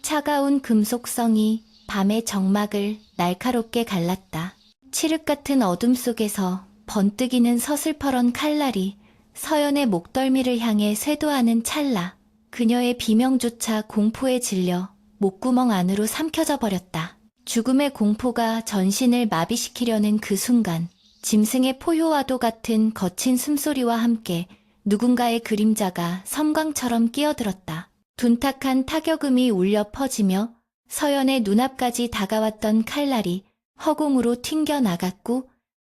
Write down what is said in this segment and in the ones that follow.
차가운 금속성이 밤의 정막을 날카롭게 갈랐다. 칠흑 같은 어둠 속에서 번뜩이는 서슬퍼런 칼날이 서연의 목덜미를 향해 쇄도하는 찰나, 그녀의 비명조차 공포에 질려 목구멍 안으로 삼켜져 버렸다. 죽음의 공포가 전신을 마비시키려는 그 순간, 짐승의 포효와도 같은 거친 숨소리와 함께 누군가의 그림자가 섬광처럼 끼어들었다. 둔탁한 타격음이 울려 퍼지며 서연의 눈앞까지 다가왔던 칼날이 허공으로 튕겨 나갔고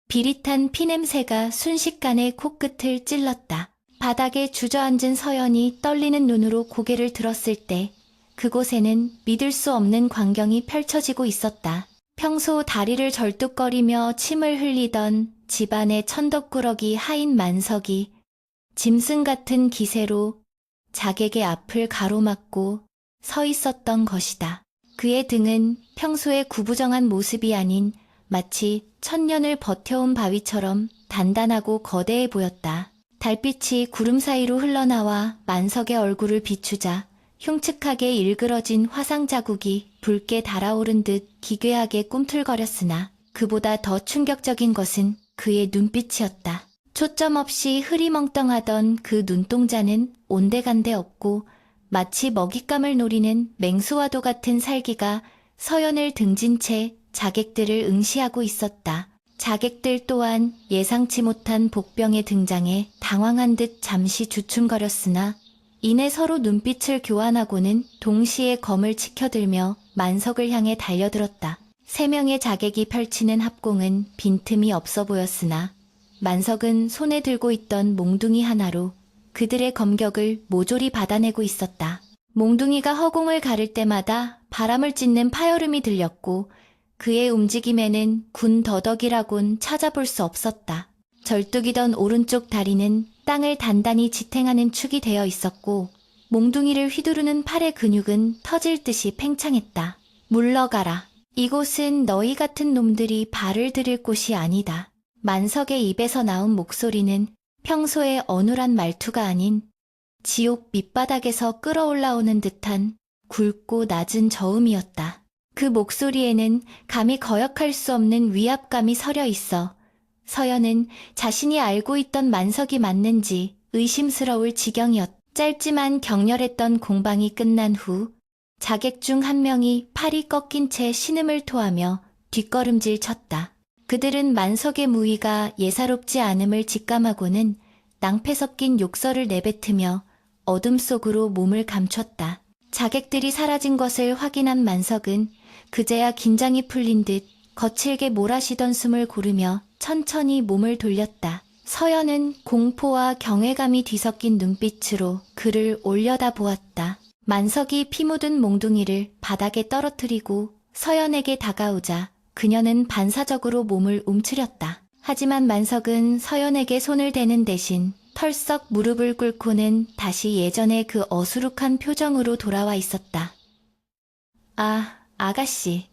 비릿한 피냄새가 순식간에 코끝을 찔렀다. 바닥에 주저앉은 서연이 떨리는 눈으로 고개를 들었을 때 그곳에는 믿을 수 없는 광경이 펼쳐지고 있었다. 평소 다리를 절뚝거리며 침을 흘리던 집안의 천덕꾸러기 하인 만석이 짐승 같은 기세로 자객의 앞을 가로막고 서 있었던 것이다. 그의 등은 평소의 구부정한 모습이 아닌 마치 천년을 버텨온 바위처럼 단단하고 거대해 보였다. 달빛이 구름 사이로 흘러나와 만석의 얼굴을 비추자 흉측하게 일그러진 화상 자국이 붉게 달아오른 듯 기괴하게 꿈틀거렸으나 그보다 더 충격적인 것은 그의 눈빛이었다. 초점 없이 흐리멍덩하던 그 눈동자는 온데간데 없고 마치 먹잇감을 노리는 맹수와도 같은 살기가 서연을 등진 채 자객들을 응시하고 있었다. 자객들 또한 예상치 못한 복병의 등장에 당황한 듯 잠시 주춤거렸으나 이내 서로 눈빛을 교환하고는 동시에 검을 치켜들며 만석을 향해 달려들었다. 3명의 자객이 펼치는 합공은 빈틈이 없어 보였으나 만석은 손에 들고 있던 몽둥이 하나로 그들의 검격을 모조리 받아내고 있었다. 몽둥이가 허공을 가를 때마다 바람을 찢는 파열음이 들렸고 그의 움직임에는 군 더덕이라곤 찾아볼 수 없었다. 절뚝이던 오른쪽 다리는 땅을 단단히 지탱하는 축이 되어 있었고 몽둥이를 휘두르는 팔의 근육은 터질 듯이 팽창했다. 물러가라. 이곳은 너희 같은 놈들이 발을 들일 곳이 아니다. 만석의 입에서 나온 목소리는 평소의 어눌한 말투가 아닌 지옥 밑바닥에서 끌어올라오는 듯한 굵고 낮은 저음이었다. 그 목소리에는 감히 거역할 수 없는 위압감이 서려 있어 서연은 자신이 알고 있던 만석이 맞는지 의심스러울 지경이었다. 짧지만 격렬했던 공방이 끝난 후 자객 중 한 명이 팔이 꺾인 채 신음을 토하며 뒷걸음질 쳤다. 그들은 만석의 무위가 예사롭지 않음을 직감하고는 낭패 섞인 욕설을 내뱉으며 어둠 속으로 몸을 감췄다. 자객들이 사라진 것을 확인한 만석은 그제야 긴장이 풀린 듯 거칠게 몰아쉬던 숨을 고르며 천천히 몸을 돌렸다. 서연은 공포와 경외감이 뒤섞인 눈빛으로 그를 올려다보았다. 만석이 피 묻은 몽둥이를 바닥에 떨어뜨리고 서연에게 다가오자 그녀는 반사적으로 몸을 움츠렸다. 하지만 만석은 서연에게 손을 대는 대신 털썩 무릎을 꿇고는 다시 예전의 그 어수룩한 표정으로 돌아와 있었다. 아가씨,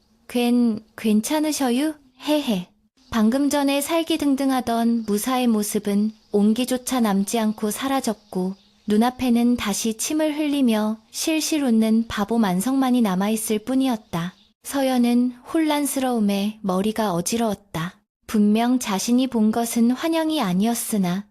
괜찮으셔유? 헤헤. 방금 전에 살기등등하던 무사의 모습은 온기조차 남지 않고 사라졌고 눈앞에는 다시 침을 흘리며 실실 웃는 바보 만석만이 남아있을 뿐이었다. 서연은 혼란스러움에 머리가 어지러웠다. 분명 자신이 본 것은 환영이 아니었으나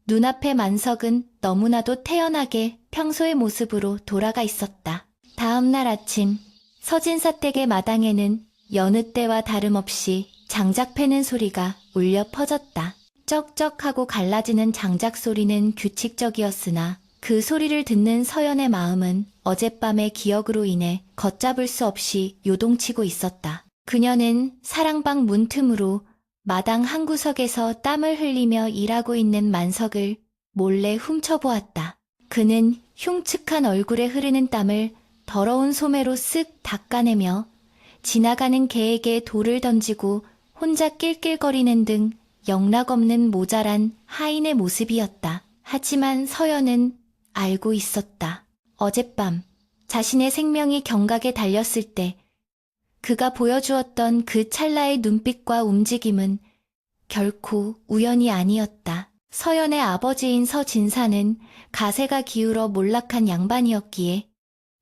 눈앞의 만석은 너무나도 태연하게 평소의 모습으로 돌아가 있었다. 다음 날 아침 서진사댁의 마당에는 여느 때와 다름없이 장작 패는 소리가 울려 퍼졌다. 쩍쩍하고 갈라지는 장작 소리는 규칙적이었으나 그 소리를 듣는 서연의 마음은 어젯밤의 기억으로 인해 걷잡을 수 없이 요동치고 있었다. 그녀는 사랑방 문틈으로 마당 한 구석에서 땀을 흘리며 일하고 있는 만석을 몰래 훔쳐보았다. 그는 흉측한 얼굴에 흐르는 땀을 더러운 소매로 쓱 닦아내며 지나가는 개에게 돌을 던지고 혼자 낄낄거리는 등 영락없는 모자란 하인의 모습이었다. 하지만 서연은 알고 있었다. 어젯밤 자신의 생명이 경각에 달렸을 때 그가 보여주었던 그 찰나의 눈빛과 움직임은 결코 우연이 아니었다. 서연의 아버지인 서진사는 가세가 기울어 몰락한 양반이었기에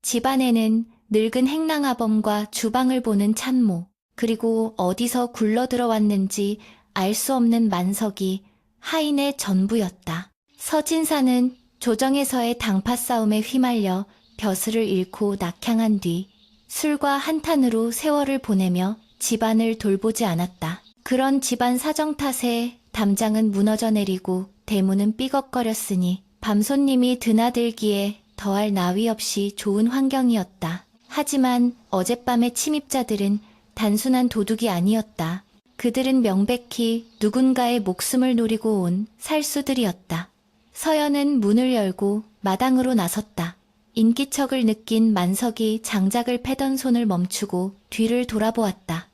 집안에는 늙은 행랑아범과 주방을 보는 찬모, 그리고 어디서 굴러 들어왔는지 알 수 없는 만석이 하인의 전부였다. 서진사는 조정에서의 당파 싸움에 휘말려 벼슬을 잃고 낙향한 뒤 술과 한탄으로 세월을 보내며 집안을 돌보지 않았다. 그런 집안 사정 탓에 담장은 무너져 내리고 대문은 삐걱거렸으니 밤손님이 드나들기에 더할 나위 없이 좋은 환경이었다. 하지만 어젯밤의 침입자들은 단순한 도둑이 아니었다. 그들은 명백히 누군가의 목숨을 노리고 온 살수들이었다. 서연은 문을 열고 마당으로 나섰다. 인기척을 느낀 만석이 장작을 패던 손을 멈추고 뒤를 돌아보았다.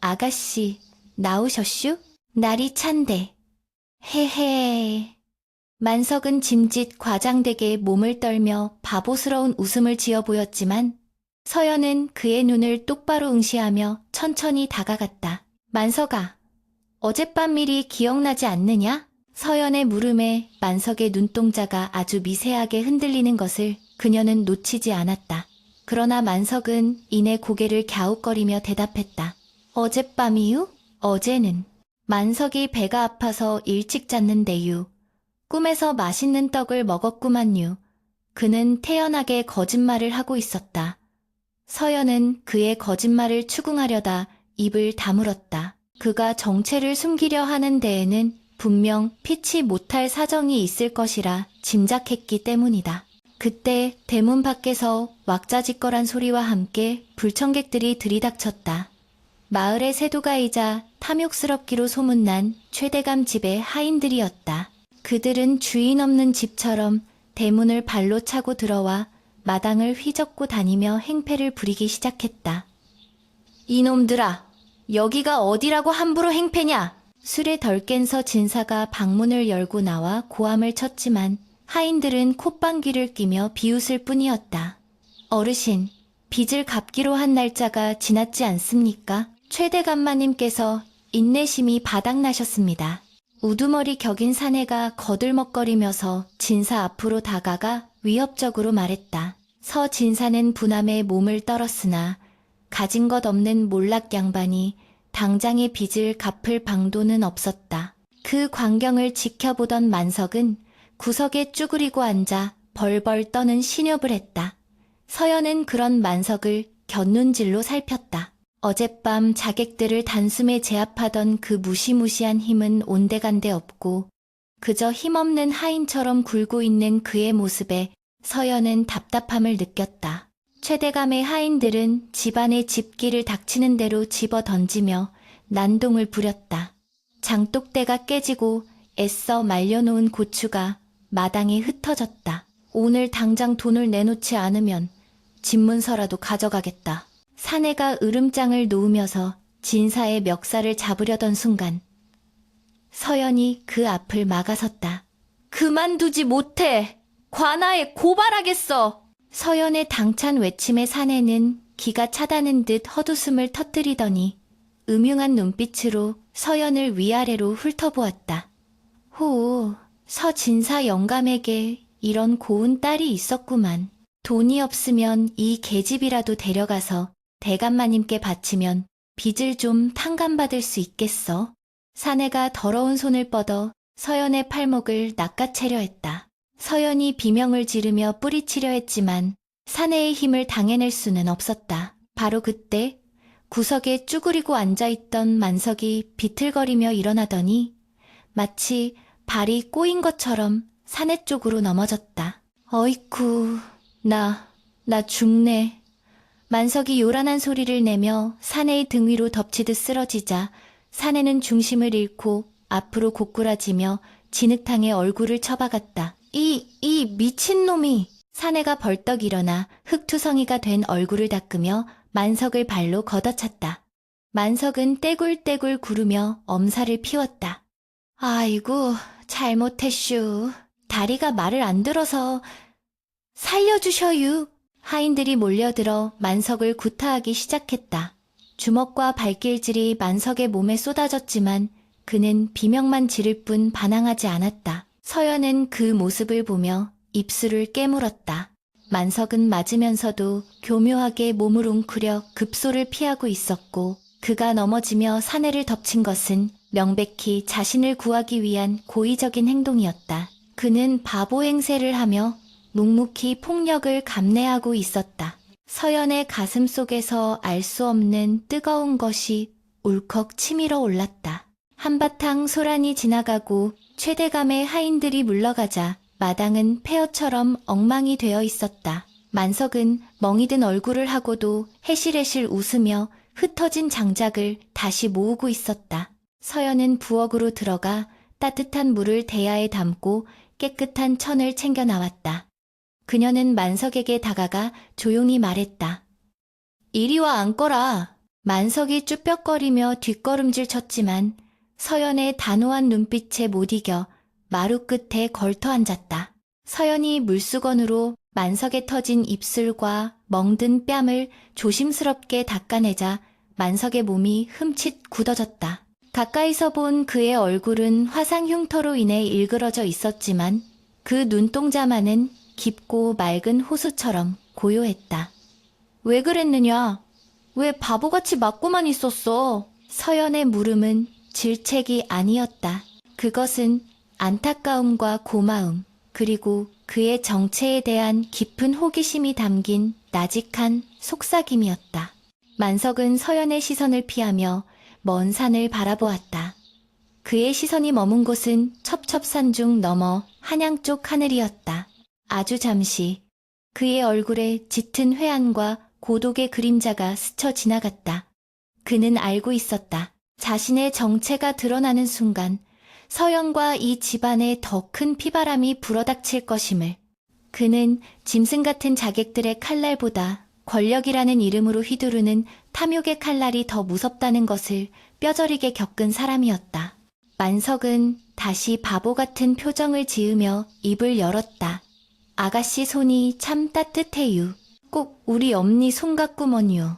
아가씨, 나오셨슈? 날이 찬데. 헤헤. 만석은 짐짓 과장되게 몸을 떨며 바보스러운 웃음을 지어 보였지만 서연은 그의 눈을 똑바로 응시하며 천천히 다가갔다. 만석아, 어젯밤 일이 기억나지 않느냐? 서연의 물음에 만석의 눈동자가 아주 미세하게 흔들리는 것을 그녀는 놓치지 않았다. 그러나 만석은 이내 고개를 갸웃거리며 대답했다. 어젯밤이유? 어제는. 만석이 배가 아파서 일찍 잤는데유. 꿈에서 맛있는 떡을 먹었구만요. 그는 태연하게 거짓말을 하고 있었다. 서연은 그의 거짓말을 추궁하려다 입을 다물었다. 그가 정체를 숨기려 하는 데에는 분명 피치 못할 사정이 있을 것이라 짐작했기 때문이다. 그때 대문 밖에서 왁자지껄한 소리와 함께 불청객들이 들이닥쳤다. 마을의 세도가이자 탐욕스럽기로 소문난 최대감 집의 하인들이었다. 그들은 주인 없는 집처럼 대문을 발로 차고 들어와 마당을 휘젓고 다니며 행패를 부리기 시작했다. 이놈들아, 여기가 어디라고 함부로 행패냐? 술에 덜 깬 서진사가 방문을 열고 나와 고함을 쳤지만 하인들은 콧방귀를 뀌며 비웃을 뿐이었다. 어르신, 빚을 갚기로 한 날짜가 지났지 않습니까? 최대감마님께서 인내심이 바닥나셨습니다. 우두머리 격인 사내가 거들먹거리면서 진사 앞으로 다가가 위협적으로 말했다. 서진사는 분함에 몸을 떨었으나 가진 것 없는 몰락 양반이 당장의 빚을 갚을 방도는 없었다. 그 광경을 지켜보던 만석은 구석에 쭈그리고 앉아 벌벌 떠는 신협을 했다. 서연은 그런 만석을 곁눈질로 살폈다. 어젯밤 자객들을 단숨에 제압하던 그 무시무시한 힘은 온데간데 없고 그저 힘없는 하인처럼 굴고 있는 그의 모습에 서연은 답답함을 느꼈다. 최대감의 하인들은 집안의 집기를 닥치는 대로 집어 던지며 난동을 부렸다. 장독대가 깨지고 애써 말려놓은 고추가 마당에 흩어졌다. 오늘 당장 돈을 내놓지 않으면 집문서라도 가져가겠다. 사내가 으름장을 놓으면서 진사의 멱살을 잡으려던 순간 서연이 그 앞을 막아섰다. 그만두지 못해! 관아에 고발하겠어! 서연의 당찬 외침에 사내는 기가 차다는 듯 헛웃음을 터뜨리더니 음흉한 눈빛으로 서연을 위아래로 훑어보았다. 호, 서진사 영감에게 이런 고운 딸이 있었구만. 돈이 없으면 이 계집이라도 데려가서 대감마님께 바치면 빚을 좀 탕감받을 수 있겠어. 사내가 더러운 손을 뻗어 서연의 팔목을 낚아채려 했다. 서연이 비명을 지르며 뿌리치려 했지만 사내의 힘을 당해낼 수는 없었다. 바로 그때 구석에 쭈그리고 앉아있던 만석이 비틀거리며 일어나더니 마치 발이 꼬인 것처럼 사내 쪽으로 넘어졌다. 어이쿠, 나 죽네. 만석이 요란한 소리를 내며 사내의 등 위로 덮치듯 쓰러지자 사내는 중심을 잃고 앞으로 고꾸라지며 진흙탕에 얼굴을 처박았다. 이 미친놈이! 사내가 벌떡 일어나 흙투성이가 된 얼굴을 닦으며 만석을 발로 걷어찼다. 만석은 떼굴떼굴 구르며 엄살을 피웠다. 아이고, 잘못했슈. 다리가 말을 안 들어서 살려주셔유. 하인들이 몰려들어 만석을 구타하기 시작했다. 주먹과 발길질이 만석의 몸에 쏟아졌지만 그는 비명만 지를 뿐 반항하지 않았다. 서연은 그 모습을 보며 입술을 깨물었다. 만석은 맞으면서도 교묘하게 몸을 웅크려 급소를 피하고 있었고 그가 넘어지며 사내를 덮친 것은 명백히 자신을 구하기 위한 고의적인 행동이었다. 그는 바보 행세를 하며 묵묵히 폭력을 감내하고 있었다. 서연의 가슴 속에서 알 수 없는 뜨거운 것이 울컥 치밀어 올랐다. 한바탕 소란이 지나가고 최대감의 하인들이 물러가자 마당은 폐허처럼 엉망이 되어 있었다. 만석은 멍이 든 얼굴을 하고도 해실해실 웃으며 흩어진 장작을 다시 모으고 있었다. 서연은 부엌으로 들어가 따뜻한 물을 대야에 담고 깨끗한 천을 챙겨 나왔다. 그녀는 만석에게 다가가 조용히 말했다. 이리 와 앉거라. 만석이 쭈뼛거리며 뒷걸음질 쳤지만 서연의 단호한 눈빛에 못 이겨 마루 끝에 걸터 앉았다. 서연이 물수건으로 만석의 터진 입술과 멍든 뺨을 조심스럽게 닦아내자 만석의 몸이 흠칫 굳어졌다. 가까이서 본 그의 얼굴은 화상 흉터로 인해 일그러져 있었지만 그 눈동자만은 깊고 맑은 호수처럼 고요했다. 왜 그랬느냐? 왜 바보같이 맞고만 있었어? 서연의 물음은 질책이 아니었다. 그것은 안타까움과 고마움, 그리고 그의 정체에 대한 깊은 호기심이 담긴 나직한 속삭임이었다. 만석은 서연의 시선을 피하며 먼 산을 바라보았다. 그의 시선이 머문 곳은 첩첩산중 너머 한양 쪽 하늘이었다. 아주 잠시 그의 얼굴에 짙은 회한과 고독의 그림자가 스쳐 지나갔다. 그는 알고 있었다. 자신의 정체가 드러나는 순간 서연과 이 집안에 더 큰 피바람이 불어닥칠 것임을. 그는 짐승 같은 자객들의 칼날보다 권력이라는 이름으로 휘두르는 탐욕의 칼날이 더 무섭다는 것을 뼈저리게 겪은 사람이었다. 만석은 다시 바보 같은 표정을 지으며 입을 열었다. 아가씨 손이 참 따뜻해유. 꼭 우리 엄니 손 같구먼요.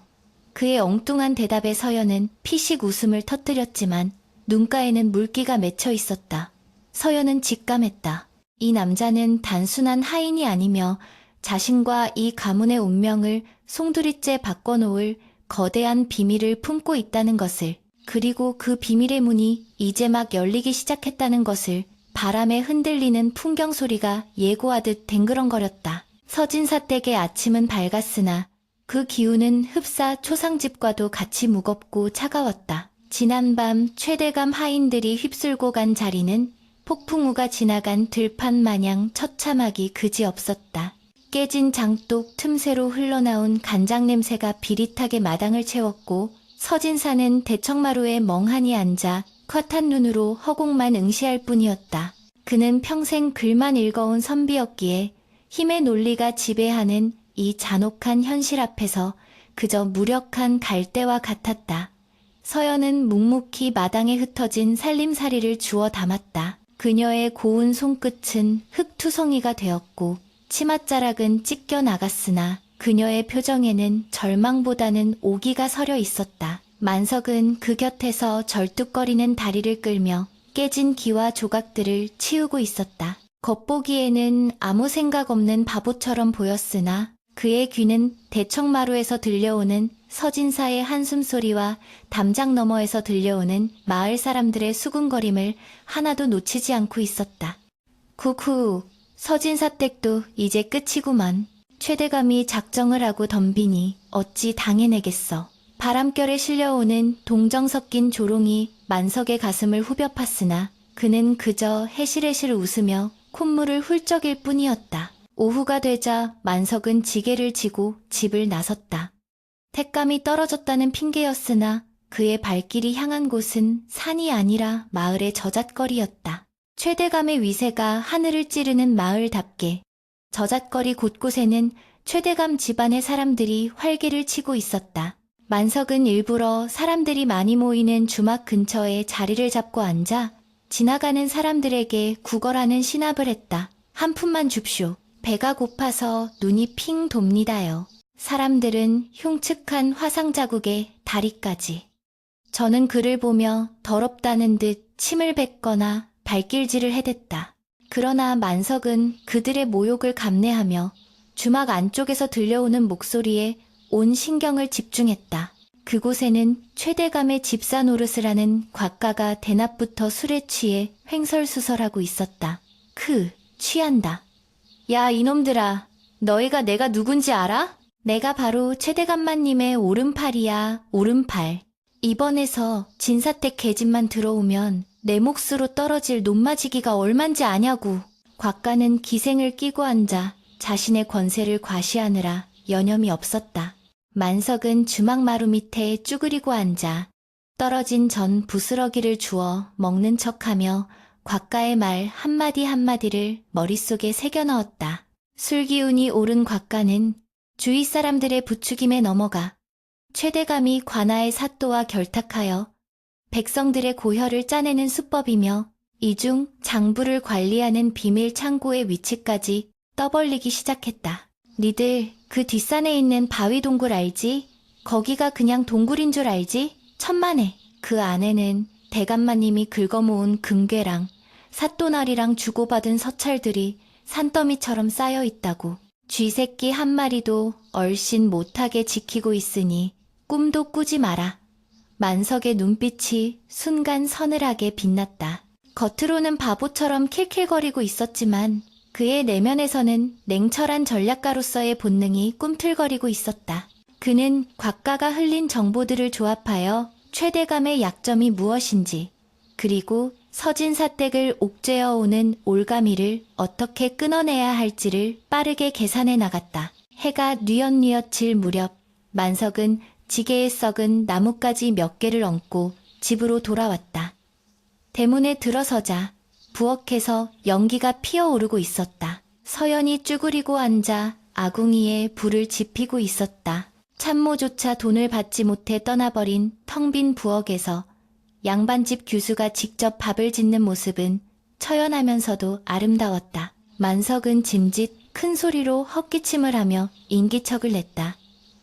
그의 엉뚱한 대답에 서연은 피식 웃음을 터뜨렸지만 눈가에는 물기가 맺혀 있었다. 서연은 직감했다. 이 남자는 단순한 하인이 아니며 자신과 이 가문의 운명을 송두리째 바꿔놓을 거대한 비밀을 품고 있다는 것을, 그리고 그 비밀의 문이 이제 막 열리기 시작했다는 것을 바람에 흔들리는 풍경 소리가 예고하듯 댕그렁거렸다. 서진사 댁의 아침은 밝았으나 그 기운은 흡사 초상집과도 같이 무겁고 차가웠다. 지난밤 최대감 하인들이 휩쓸고 간 자리는 폭풍우가 지나간 들판 마냥 처참하기 그지없었다. 깨진 장독 틈새로 흘러나온 간장 냄새가 비릿하게 마당을 채웠고 서진사는 대청마루에 멍하니 앉아 컷한 눈으로 허공만 응시할 뿐이었다. 그는 평생 글만 읽어온 선비였기에 힘의 논리가 지배하는 이 잔혹한 현실 앞에서 그저 무력한 갈대와 같았다. 서연은 묵묵히 마당에 흩어진 살림살이를 주워 담았다. 그녀의 고운 손끝은 흙투성이가 되었고 치맛자락은 찢겨 나갔으나 그녀의 표정에는 절망보다는 오기가 서려 있었다. 만석은 그 곁에서 절뚝거리는 다리를 끌며 깨진 기와 조각들을 치우고 있었다. 겉보기에는 아무 생각 없는 바보처럼 보였으나 그의 귀는 대청마루에서 들려오는 서진사의 한숨소리와 담장 너머에서 들려오는 마을 사람들의 수군거림을 하나도 놓치지 않고 있었다. 쿠쿠, 서진사 댁도 이제 끝이구만. 최대감이 작정을 하고 덤비니 어찌 당해내겠어. 바람결에 실려오는 동정 섞인 조롱이 만석의 가슴을 후벼 팠으나 그는 그저 해실해실 웃으며 콧물을 훌쩍일 뿐이었다. 오후가 되자 만석은 지게를 지고 집을 나섰다. 택감이 떨어졌다는 핑계였으나 그의 발길이 향한 곳은 산이 아니라 마을의 저잣거리였다. 최대감의 위세가 하늘을 찌르는 마을답게 저잣거리 곳곳에는 최대감 집안의 사람들이 활기를 치고 있었다. 만석은 일부러 사람들이 많이 모이는 주막 근처에 자리를 잡고 앉아 지나가는 사람들에게 구걸하는 신압을 했다. 한 푼만 줍쇼. 배가 고파서 눈이 핑 돕니다요. 사람들은 흉측한 화상 자국에 다리까지. 저는 그를 보며 더럽다는 듯 침을 뱉거나 발길질을 해댔다. 그러나 만석은 그들의 모욕을 감내하며 주막 안쪽에서 들려오는 목소리에 온 신경을 집중했다. 그곳에는 최대감의 집사 노릇을 하는 곽가가 대낮부터 술에 취해 횡설수설하고 있었다. 취한다. 야, 이놈들아, 너희가 내가 누군지 알아? 내가 바로 최대감마님의 오른팔이야, 오른팔. 이번에서 진사댁 계집만 들어오면 내 몫으로 떨어질 논마지기가 얼만지 아냐고. 곽가는 기생을 끼고 앉아 자신의 권세를 과시하느라 여념이 없었다. 만석은 주막마루 밑에 쭈그리고 앉아 떨어진 전 부스러기를 주워 먹는 척하며 곽가의 말 한마디 한마디를 머릿속에 새겨 넣었다. 술기운이 오른 곽가는 주위 사람들의 부추김에 넘어가 최대감이 관아의 사또와 결탁하여 백성들의 고혈을 짜내는 수법이며 이중 장부를 관리하는 비밀 창고의 위치까지 떠벌리기 시작했다. 니들 그 뒷산에 있는 바위 동굴 알지? 거기가 그냥 동굴인 줄 알지? 천만에 그 안에는 대감마님이 긁어모은 금괴랑 사또날이랑 주고받은 서찰들이 산더미처럼 쌓여 있다고. 쥐새끼 한 마리도 얼씬 못하게 지키고 있으니 꿈도 꾸지 마라. 만석의 눈빛이 순간 서늘하게 빛났다. 겉으로는 바보처럼 킬킬거리고 있었지만 그의 내면에서는 냉철한 전략가로서의 본능이 꿈틀거리고 있었다. 그는 곽가가 흘린 정보들을 조합하여 최대감의 약점이 무엇인지, 그리고 서진사댁을 옥죄어오는 올가미를 어떻게 끊어내야 할지를 빠르게 계산해 나갔다. 해가 뉘엿뉘엿 질 무렵 만석은 지게에 썩은 나뭇가지 몇 개를 얹고 집으로 돌아왔다. 대문에 들어서자 부엌에서 연기가 피어오르고 있었다. 서연이 쭈그리고 앉아 아궁이에 불을 지피고 있었다. 참모조차 돈을 받지 못해 떠나버린 텅 빈 부엌에서 양반집 규수가 직접 밥을 짓는 모습은 처연하면서도 아름다웠다. 만석은 짐짓 큰 소리로 헛기침을 하며 인기척을 냈다.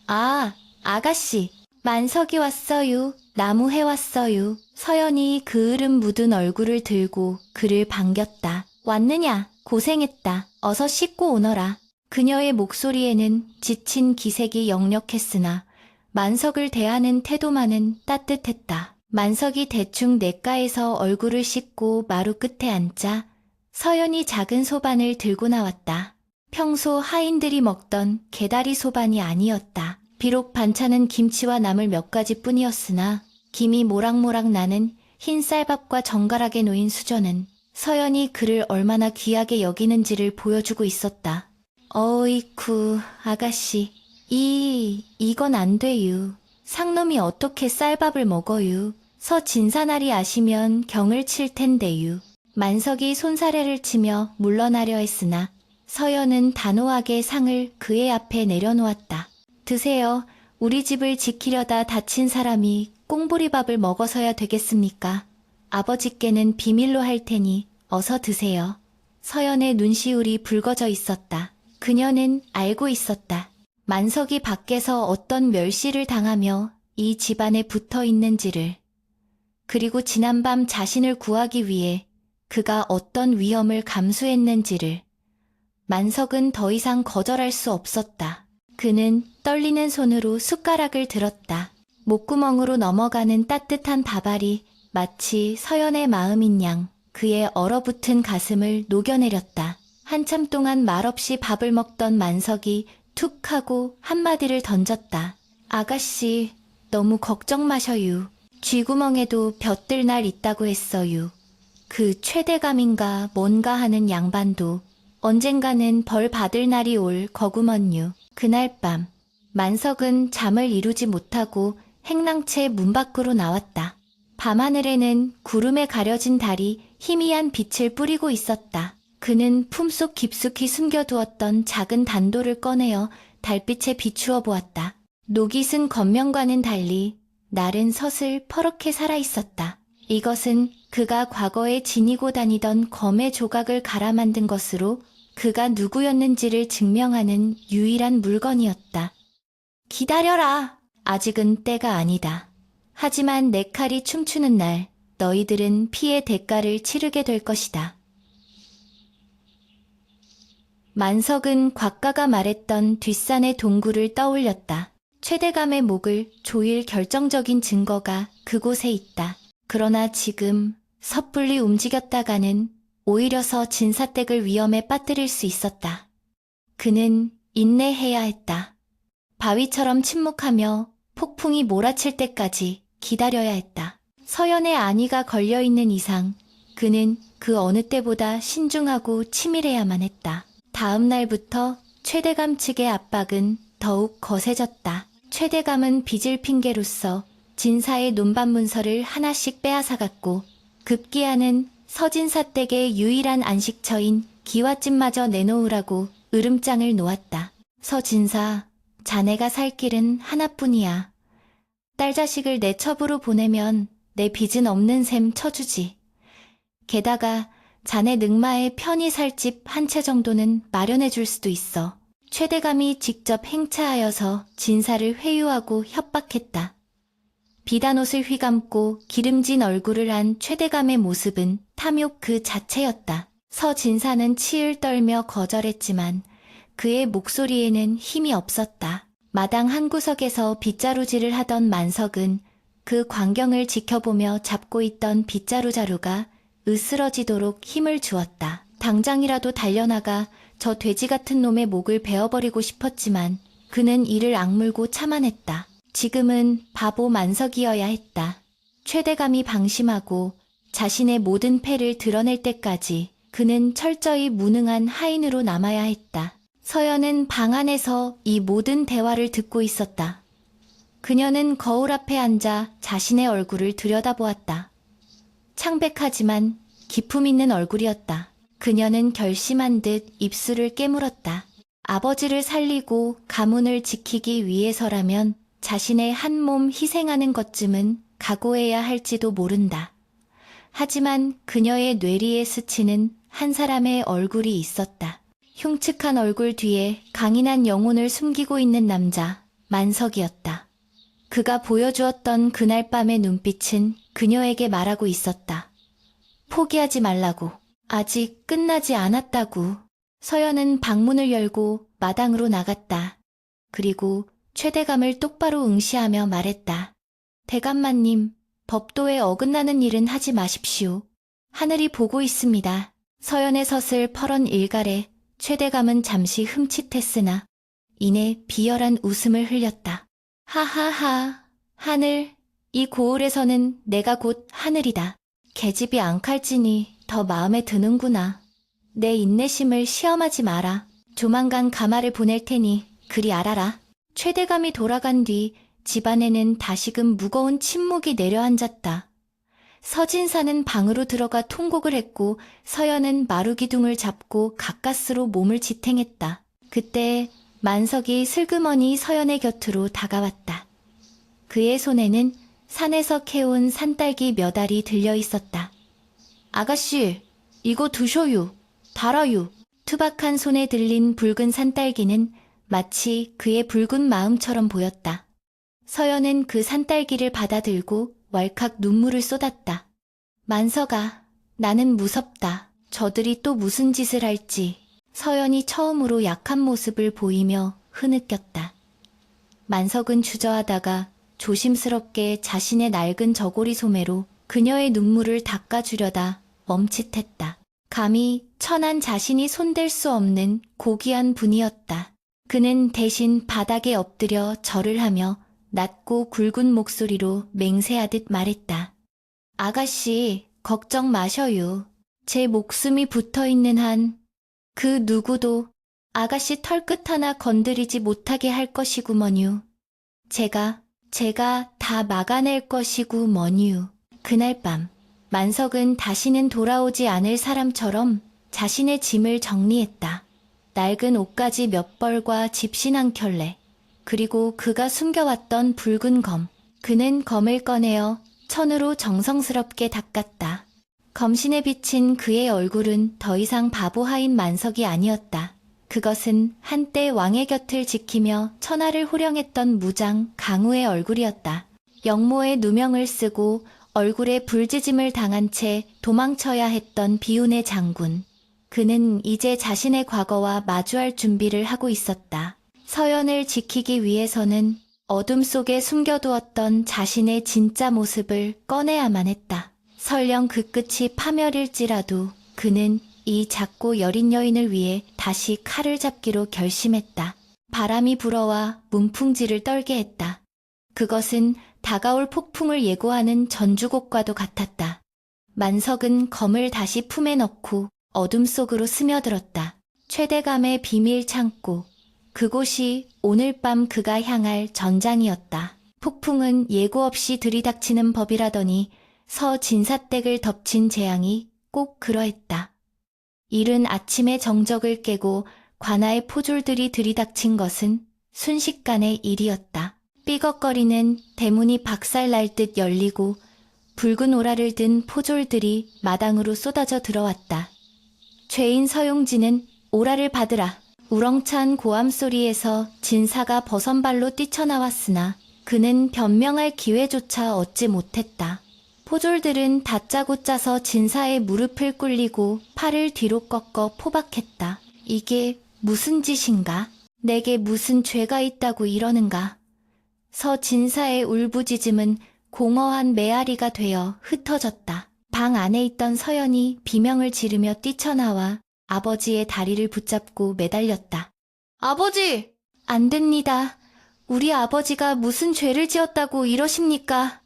아, 아가씨, 만석이 왔어요. 나무해 왔어요. 서연이 그을음 묻은 얼굴을 들고 그를 반겼다. 왔느냐? 고생했다. 어서 씻고 오너라. 그녀의 목소리에는 지친 기색이 역력했으나 만석을 대하는 태도만은 따뜻했다. 만석이 대충 냇가에서 얼굴을 씻고 마루 끝에 앉자 서연이 작은 소반을 들고 나왔다. 평소 하인들이 먹던 개다리 소반이 아니었다. 비록 반찬은 김치와 나물 몇 가지 뿐이었으나 김이 모락모락 나는 흰 쌀밥과 정갈하게 놓인 수저는 서연이 그를 얼마나 귀하게 여기는지를 보여주고 있었다. 어이쿠, 아가씨, 이건 안 돼요. 상놈이 어떻게 쌀밥을 먹어요. 서진사날이 아시면 경을 칠 텐데요. 만석이 손사래를 치며 물러나려 했으나 서연은 단호하게 상을 그의 앞에 내려놓았다. 드세요. 우리 집을 지키려다 다친 사람이 꽁보리밥을 먹어서야 되겠습니까? 아버지께는 비밀로 할 테니 어서 드세요. 서연의 눈시울이 붉어져 있었다. 그녀는 알고 있었다. 만석이 밖에서 어떤 멸시를 당하며 이 집안에 붙어 있는지를. 그리고 지난밤 자신을 구하기 위해 그가 어떤 위험을 감수했는지를. 만석은 더 이상 거절할 수 없었다. 그는 떨리는 손으로 숟가락을 들었다. 목구멍으로 넘어가는 따뜻한 밥알이 마치 서연의 마음인 양 그의 얼어붙은 가슴을 녹여내렸다. 한참 동안 말없이 밥을 먹던 만석이 툭 하고 한마디를 던졌다. 아가씨, 너무 걱정 마셔요. 쥐구멍에도 벼뜰 날 있다고 했어요. 그 최대감인가 뭔가 하는 양반도 언젠가는 벌 받을 날이 올 거구먼요. 그날 밤 만석은 잠을 이루지 못하고 행랑채 문 밖으로 나왔다. 밤하늘에는 구름에 가려진 달이 희미한 빛을 뿌리고 있었다. 그는 품속 깊숙이 숨겨두었던 작은 단도를 꺼내어 달빛에 비추어 보았다. 녹이 쓴 겉면과는 달리 날은 서슬 퍼렇게 살아있었다. 이것은 그가 과거에 지니고 다니던 검의 조각을 갈아 만든 것으로 그가 누구였는지를 증명하는 유일한 물건이었다. 기다려라. 아직은 때가 아니다. 하지만 내 칼이 춤추는 날 너희들은 피의 대가를 치르게 될 것이다. 만석은 곽가가 말했던 뒷산의 동굴을 떠올렸다. 최대감의 목을 조일 결정적인 증거가 그곳에 있다. 그러나 지금 섣불리 움직였다가는 오히려 진사댁을 위험에 빠뜨릴 수 있었다. 그는 인내해야 했다. 바위처럼 침묵하며 폭풍이 몰아칠 때까지 기다려야 했다. 서연의 안위가 걸려있는 이상 그는 그 어느 때보다 신중하고 치밀해야만 했다. 다음 날부터 최대감 측의 압박은 더욱 거세졌다. 최대감은 빚을 핑계로써 진사의 논밭 문서를 하나씩 빼앗아갔고 급기야는 서진사댁의 유일한 안식처인 기와집마저 내놓으라고 으름장을 놓았다. 서진사, 자네가 살 길은 하나뿐이야. 딸 자식을 내 첩으로 보내면 내 빚은 없는 셈 쳐주지. 게다가 자네 늑마에 편히 살 집 한 채 정도는 마련해 줄 수도 있어. 최대감이 직접 행차하여서 진사를 회유하고 협박했다. 비단옷을 휘감고 기름진 얼굴을 한 최대감의 모습은 탐욕 그 자체였다. 서진사는 치을 떨며 거절했지만 그의 목소리에는 힘이 없었다. 마당 한 구석에서 빗자루질을 하던 만석은 그 광경을 지켜보며 잡고 있던 빗자루 자루가 으스러지도록 힘을 주었다. 당장이라도 달려나가 저 돼지 같은 놈의 목을 베어버리고 싶었지만 그는 이를 악물고 참아냈다. 지금은 바보 만석이어야 했다. 최대감이 방심하고 자신의 모든 패를 드러낼 때까지 그는 철저히 무능한 하인으로 남아야 했다. 서연은 방 안에서 이 모든 대화를 듣고 있었다. 그녀는 거울 앞에 앉아 자신의 얼굴을 들여다보았다. 창백하지만 기품 있는 얼굴이었다. 그녀는 결심한 듯 입술을 깨물었다. 아버지를 살리고 가문을 지키기 위해서라면 자신의 한 몸 희생하는 것쯤은 각오해야 할지도 모른다. 하지만 그녀의 뇌리에 스치는 한 사람의 얼굴이 있었다. 흉측한 얼굴 뒤에 강인한 영혼을 숨기고 있는 남자, 만석이었다. 그가 보여주었던 그날 밤의 눈빛은 그녀에게 말하고 있었다. 포기하지 말라고. 아직 끝나지 않았다고. 서연은 방문을 열고 마당으로 나갔다. 그리고 최대감을 똑바로 응시하며 말했다. 대감마님, 법도에 어긋나는 일은 하지 마십시오. 하늘이 보고 있습니다. 서연의 섯을 펄은 일갈에 최대감은 잠시 흠칫했으나 이내 비열한 웃음을 흘렸다. 하하하, 하늘, 이 고을에서는 내가 곧 하늘이다. 계집이 안 칼지니 더 마음에 드는구나. 내 인내심을 시험하지 마라. 조만간 가마를 보낼 테니 그리 알아라. 최대감이 돌아간 뒤 집안에는 다시금 무거운 침묵이 내려앉았다. 서진사는 방으로 들어가 통곡을 했고 서연은 마루기둥을 잡고 가까스로 몸을 지탱했다. 그때 만석이 슬그머니 서연의 곁으로 다가왔다. 그의 손에는 산에서 캐온 산딸기 몇 알이 들려 있었다. 아가씨, 이거 드셔요. 달아요. 투박한 손에 들린 붉은 산딸기는 마치 그의 붉은 마음처럼 보였다. 서연은 그 산딸기를 받아들고 왈칵 눈물을 쏟았다. 만석아, 나는 무섭다. 저들이 또 무슨 짓을 할지. 서연이 처음으로 약한 모습을 보이며 흐느꼈다. 만석은 주저하다가 조심스럽게 자신의 낡은 저고리 소매로 그녀의 눈물을 닦아주려다 멈칫했다. 감히 천한 자신이 손댈 수 없는 고귀한 분이었다. 그는 대신 바닥에 엎드려 절을 하며 낮고 굵은 목소리로 맹세하듯 말했다. 아가씨, 걱정 마셔요. 제 목숨이 붙어있는 한 그 누구도 아가씨 털끝 하나 건드리지 못하게 할 것이구먼요. 제가 다 막아낼 것이구먼요. 그날 밤 만석은 다시는 돌아오지 않을 사람처럼 자신의 짐을 정리했다. 낡은 옷가지 몇 벌과 집신 한 켤레, 그리고 그가 숨겨왔던 붉은 검. 그는 검을 꺼내어 천으로 정성스럽게 닦았다. 검신에 비친 그의 얼굴은 더 이상 바보하인 만석이 아니었다. 그것은 한때 왕의 곁을 지키며 천하를 호령했던 무장 강우의 얼굴이었다. 영모의 누명을 쓰고 얼굴에 불지짐을 당한 채 도망쳐야 했던 비운의 장군. 그는 이제 자신의 과거와 마주할 준비를 하고 있었다. 서연을 지키기 위해서는 어둠 속에 숨겨두었던 자신의 진짜 모습을 꺼내야만 했다. 설령 그 끝이 파멸일지라도 그는 이 작고 여린 여인을 위해 다시 칼을 잡기로 결심했다. 바람이 불어와 문풍지를 떨게 했다. 그것은 다가올 폭풍을 예고하는 전주곡과도 같았다. 만석은 검을 다시 품에 넣고 어둠 속으로 스며들었다. 최대감의 비밀 창고. 그곳이 오늘 밤 그가 향할 전장이었다. 폭풍은 예고 없이 들이닥치는 법이라더니 서 진사댁을 덮친 재앙이 꼭 그러했다. 이른 아침의 정적을 깨고 관아의 포졸들이 들이닥친 것은 순식간의 일이었다. 삐걱거리는 대문이 박살날 듯 열리고 붉은 오라를 든 포졸들이 마당으로 쏟아져 들어왔다. 죄인 서용진은 오라를 받으라. 우렁찬 고함 소리에서 진사가 버선발로 뛰쳐나왔으나 그는 변명할 기회조차 얻지 못했다. 포졸들은 다짜고짜서 진사의 무릎을 꿇리고 팔을 뒤로 꺾어 포박했다. 이게 무슨 짓인가? 내게 무슨 죄가 있다고 이러는가? 서 진사의 울부짖음은 공허한 메아리가 되어 흩어졌다. 방 안에 있던 서연이 비명을 지르며 뛰쳐나와 아버지의 다리를 붙잡고 매달렸다. 아버지! 안 됩니다. 우리 아버지가 무슨 죄를 지었다고 이러십니까?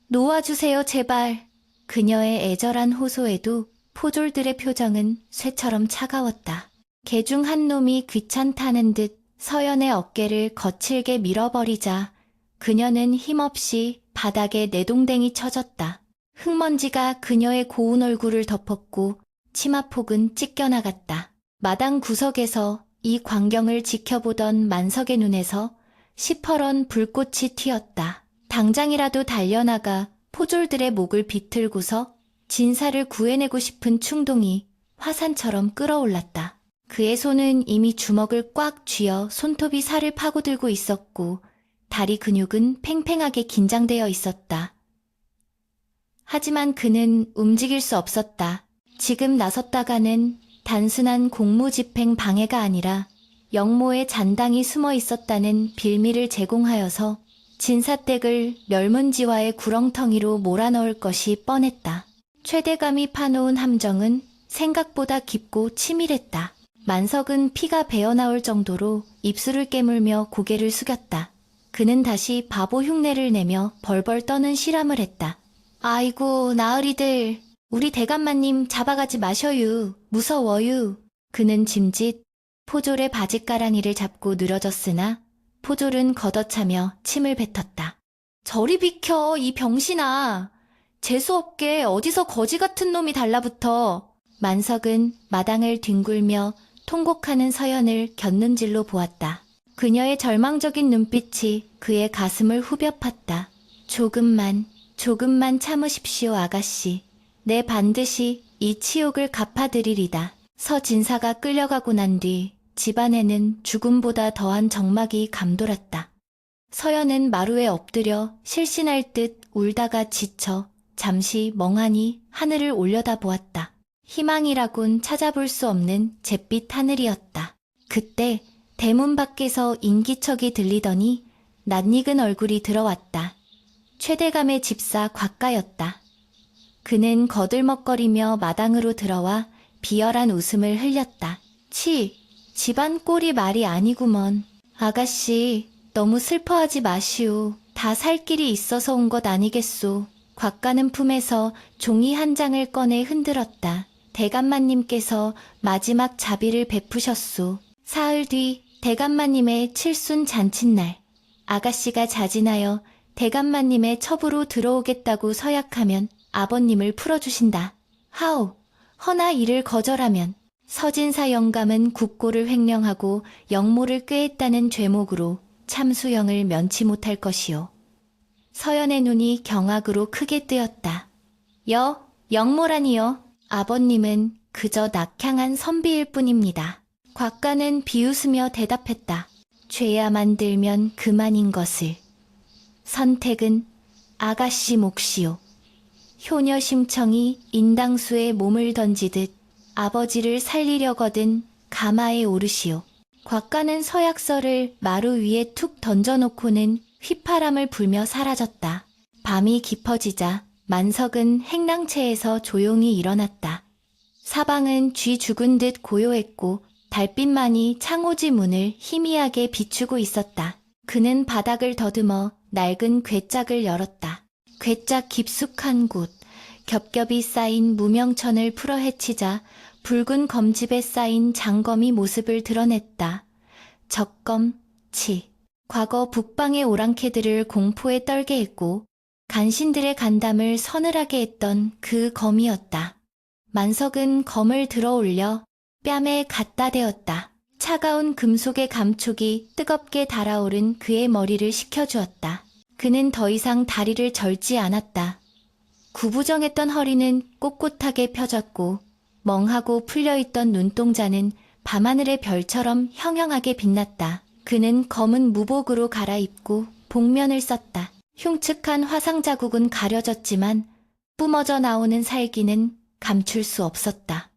놓아주세요, 제발. 그녀의 애절한 호소에도 포졸들의 표정은 쇠처럼 차가웠다. 개 중 한 놈이 귀찮다는 듯 서연의 어깨를 거칠게 밀어버리자 그녀는 힘없이 바닥에 내동댕이 쳐졌다. 흙먼지가 그녀의 고운 얼굴을 덮었고 치마폭은 찢겨나갔다. 마당 구석에서 이 광경을 지켜보던 만석의 눈에서 시퍼런 불꽃이 튀었다. 당장이라도 달려나가 포졸들의 목을 비틀고서 진사를 구해내고 싶은 충동이 화산처럼 끓어올랐다. 그의 손은 이미 주먹을 꽉 쥐어 손톱이 살을 파고들고 있었고 다리 근육은 팽팽하게 긴장되어 있었다. 하지만 그는 움직일 수 없었다. 지금 나섰다가는 단순한 공무집행 방해가 아니라 영모의 잔당이 숨어 있었다는 빌미를 제공하여서 진사댁을 멸문지화의 구렁텅이로 몰아넣을 것이 뻔했다. 최대감이 파놓은 함정은 생각보다 깊고 치밀했다. 만석은 피가 배어나올 정도로 입술을 깨물며 고개를 숙였다. 그는 다시 바보 흉내를 내며 벌벌 떠는 실함을 했다. 아이고 나으리들, 우리 대감마님 잡아가지 마셔유. 무서워유. 그는 짐짓 포졸의 바짓가랑이를 잡고 늘어졌으나 포졸은 걷어차며 침을 뱉었다. 저리 비켜 이 병신아. 재수없게 어디서 거지 같은 놈이 달라붙어. 만석은 마당을 뒹굴며 통곡하는 서연을 곁눈질로 보았다. 그녀의 절망적인 눈빛이 그의 가슴을 후벼 팠다. 조금만 참으십시오 아가씨. 내 반드시 이 치욕을 갚아드리리다. 서진사가 끌려가고 난 뒤 집안에는 죽음보다 더한 적막이 감돌았다. 서연은 마루에 엎드려 실신할 듯 울다가 지쳐 잠시 멍하니 하늘을 올려다보았다. 희망이라곤 찾아볼 수 없는 잿빛 하늘이었다. 그때 대문 밖에서 인기척이 들리더니 낯익은 얼굴이 들어왔다. 최대감의 집사 곽가였다. 그는 거들먹거리며 마당으로 들어와 비열한 웃음을 흘렸다. 집안 꼴이 말이 아니구먼. 아가씨, 너무 슬퍼하지 마시오. 다 살 길이 있어서 온 것 아니겠소. 곽가는 품에서 종이 한 장을 꺼내 흔들었다. 대감마님께서 마지막 자비를 베푸셨소. 사흘 뒤 대감마님의 칠순 잔칫날. 아가씨가 자진하여 대감마님의 첩으로 들어오겠다고 서약하면 아버님을 풀어주신다. 하오, 허나 이를 거절하면 서진사 영감은 국고를 횡령하고 영모를 꾀했다는 죄목으로 참수형을 면치 못할 것이오. 서연의 눈이 경악으로 크게 뜨였다. 영모라니요. 아버님은 그저 낙향한 선비일 뿐입니다. 곽가는 비웃으며 대답했다. 죄야 만들면 그만인 것을. 선택은 아가씨 몫이오. 효녀 심청이 인당수에 몸을 던지듯 아버지를 살리려거든 가마에 오르시오. 곽가는 서약서를 마루 위에 툭 던져놓고는 휘파람을 불며 사라졌다. 밤이 깊어지자 만석은 행랑채에서 조용히 일어났다. 사방은 쥐 죽은 듯 고요했고 달빛만이 창호지 문을 희미하게 비추고 있었다. 그는 바닥을 더듬어 낡은 괴짝을 열었다. 괴짝 깊숙한 곳, 겹겹이 쌓인 무명천을 풀어헤치자 붉은 검집에 쌓인 장검이 모습을 드러냈다. 적검, 치. 과거 북방의 오랑캐들을 공포에 떨게 했고 간신들의 간담을 서늘하게 했던 그 검이었다. 만석은 검을 들어 올려 뺨에 갖다 대었다. 차가운 금속의 감촉이 뜨겁게 달아오른 그의 머리를 식혀주었다. 그는 더 이상 다리를 절지 않았다. 구부정했던 허리는 꼿꼿하게 펴졌고 멍하고 풀려있던 눈동자는 밤하늘의 별처럼 형형하게 빛났다. 그는 검은 무복으로 갈아입고 복면을 썼다. 흉측한 화상 자국은 가려졌지만 뿜어져 나오는 살기는 감출 수 없었다.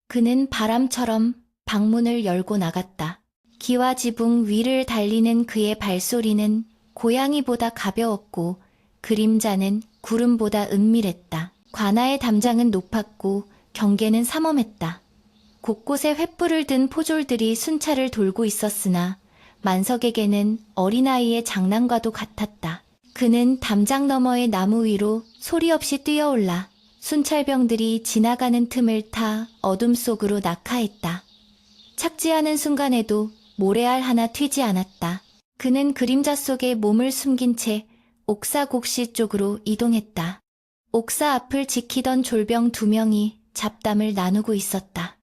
그는 바람처럼 방문을 열고 나갔다. 기와 지붕 위를 달리는 그의 발소리는 고양이보다 가벼웠고 그림자는 구름보다 은밀했다. 관아의 담장은 높았고 경계는 삼엄했다. 곳곳에 횃불을 든 포졸들이 순찰을 돌고 있었으나 만석에게는 어린아이의 장난과도 같았다. 그는 담장 너머의 나무 위로 소리 없이 뛰어올라 순찰병들이 지나가는 틈을 타 어둠 속으로 낙하했다. 착지하는 순간에도 모래알 하나 튀지 않았다. 그는 그림자 속에 몸을 숨긴 채 옥사 곡시 쪽으로 이동했다. 옥사 앞을 지키던 졸병 2명이 잡담을 나누고 있었다.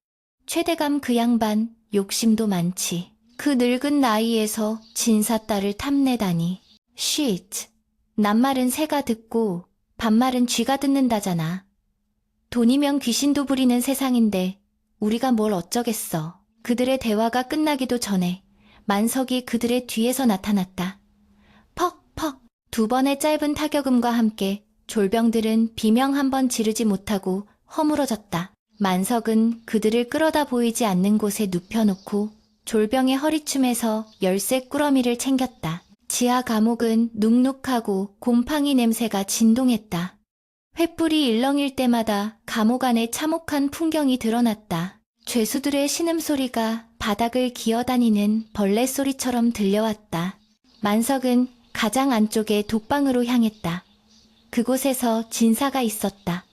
최대감 그 양반 욕심도 많지. 그 늙은 나이에서 진사 딸을 탐내다니. 쉿. 낱말은 새가 듣고 반말은 쥐가 듣는다잖아. 돈이면 귀신도 부리는 세상인데 우리가 뭘 어쩌겠어. 그들의 대화가 끝나기도 전에 만석이 그들의 뒤에서 나타났다. 퍽퍽 2번의 짧은 타격음과 함께 졸병들은 비명 한 번 지르지 못하고 허물어졌다. 만석은 그들을 끌어다 보이지 않는 곳에 눕혀놓고 졸병의 허리춤에서 열쇠 꾸러미를 챙겼다. 지하 감옥은 눅눅하고 곰팡이 냄새가 진동했다. 횃불이 일렁일 때마다 감옥 안에 참혹한 풍경이 드러났다. 죄수들의 신음소리가 바닥을 기어다니는 벌레 소리처럼 들려왔다. 만석은 가장 안쪽의 독방으로 향했다. 그곳에서 진사가 있었다.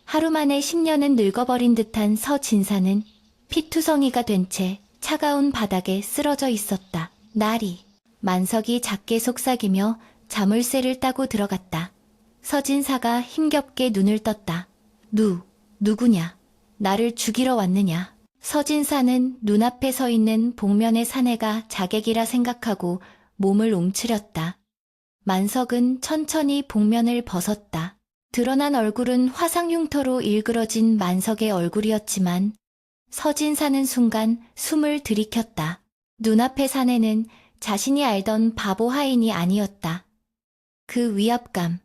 하루 만에 10년은 늙어버린 듯한 서진사는 피투성이가 된 채 차가운 바닥에 쓰러져 있었다. 나리. 만석이 작게 속삭이며 자물쇠를 따고 들어갔다. 서진사가 힘겹게 눈을 떴다. 누구냐? 나를 죽이러 왔느냐? 서진사는 눈앞에 서 있는 복면의 사내가 자객이라 생각하고 몸을 움츠렸다. 만석은 천천히 복면을 벗었다. 드러난 얼굴은 화상 흉터로 일그러진 만석의 얼굴이었지만 서진사는 순간 숨을 들이켰다. 눈앞의 사내는 자신이 알던 바보 하인이 아니었다. 그 위압감,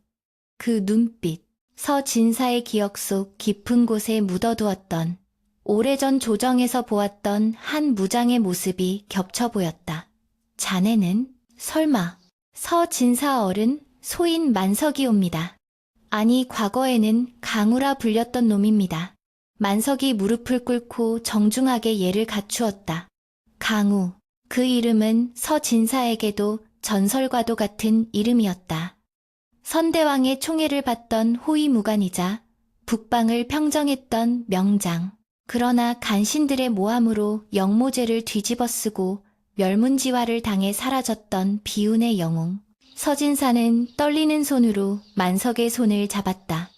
그 눈빛, 서진사의 기억 속 깊은 곳에 묻어두었던 오래전 조정에서 보았던 한 무장의 모습이 겹쳐 보였다. 자네는 설마 서진사 어른 소인 만석이옵니다. 아니 과거에는 강우라 불렸던 놈입니다. 만석이 무릎을 꿇고 정중하게 예를 갖추었다. 강우. 그 이름은 서진사에게도 전설과도 같은 이름이었다. 선대왕의 총애를 받던 호위무관이자 북방을 평정했던 명장. 그러나 간신들의 모함으로 영모죄를 뒤집어쓰고 멸문지화를 당해 사라졌던 비운의 영웅. 서진사는 떨리는 손으로 만석의 손을 잡았다.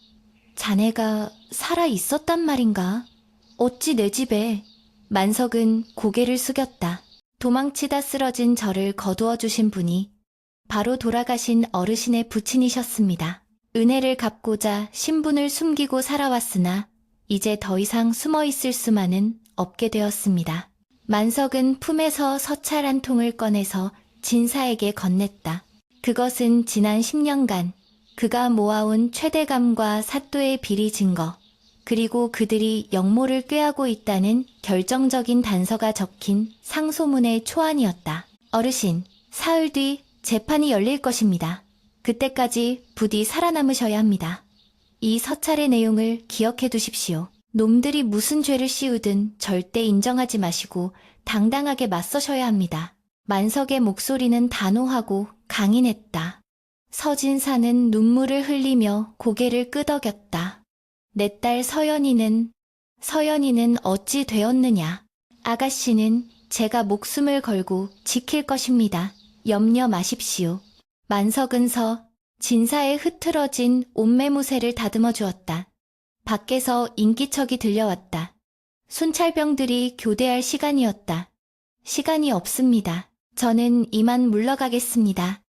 자네가 살아 있었단 말인가? 어찌 내 집에? 만석은 고개를 숙였다. 도망치다 쓰러진 저를 거두어 주신 분이 바로 돌아가신 어르신의 부친이셨습니다. 은혜를 갚고자 신분을 숨기고 살아왔으나 이제 더 이상 숨어 있을 수만은 없게 되었습니다. 만석은 품에서 서찰 한 통을 꺼내서 진사에게 건넸다. 그것은 지난 10년간 그가 모아온 최대감과 사또의 비리 증거, 그리고 그들이 역모를 꾀하고 있다는 결정적인 단서가 적힌 상소문의 초안이었다. 어르신, 사흘 뒤 재판이 열릴 것입니다. 그때까지 부디 살아남으셔야 합니다. 이 서찰의 내용을 기억해 두십시오. 놈들이 무슨 죄를 씌우든 절대 인정하지 마시고 당당하게 맞서셔야 합니다. 만석의 목소리는 단호하고 강인했다. 서진사는 눈물을 흘리며 고개를 끄덕였다. 내 딸 서연이는 어찌 되었느냐? 아가씨는 제가 목숨을 걸고 지킬 것입니다. 염려 마십시오. 만석은 진사의 흐트러진 옷매무새를 다듬어 주었다. 밖에서 인기척이 들려왔다. 순찰병들이 교대할 시간이었다. 시간이 없습니다. 저는 이만 물러가겠습니다.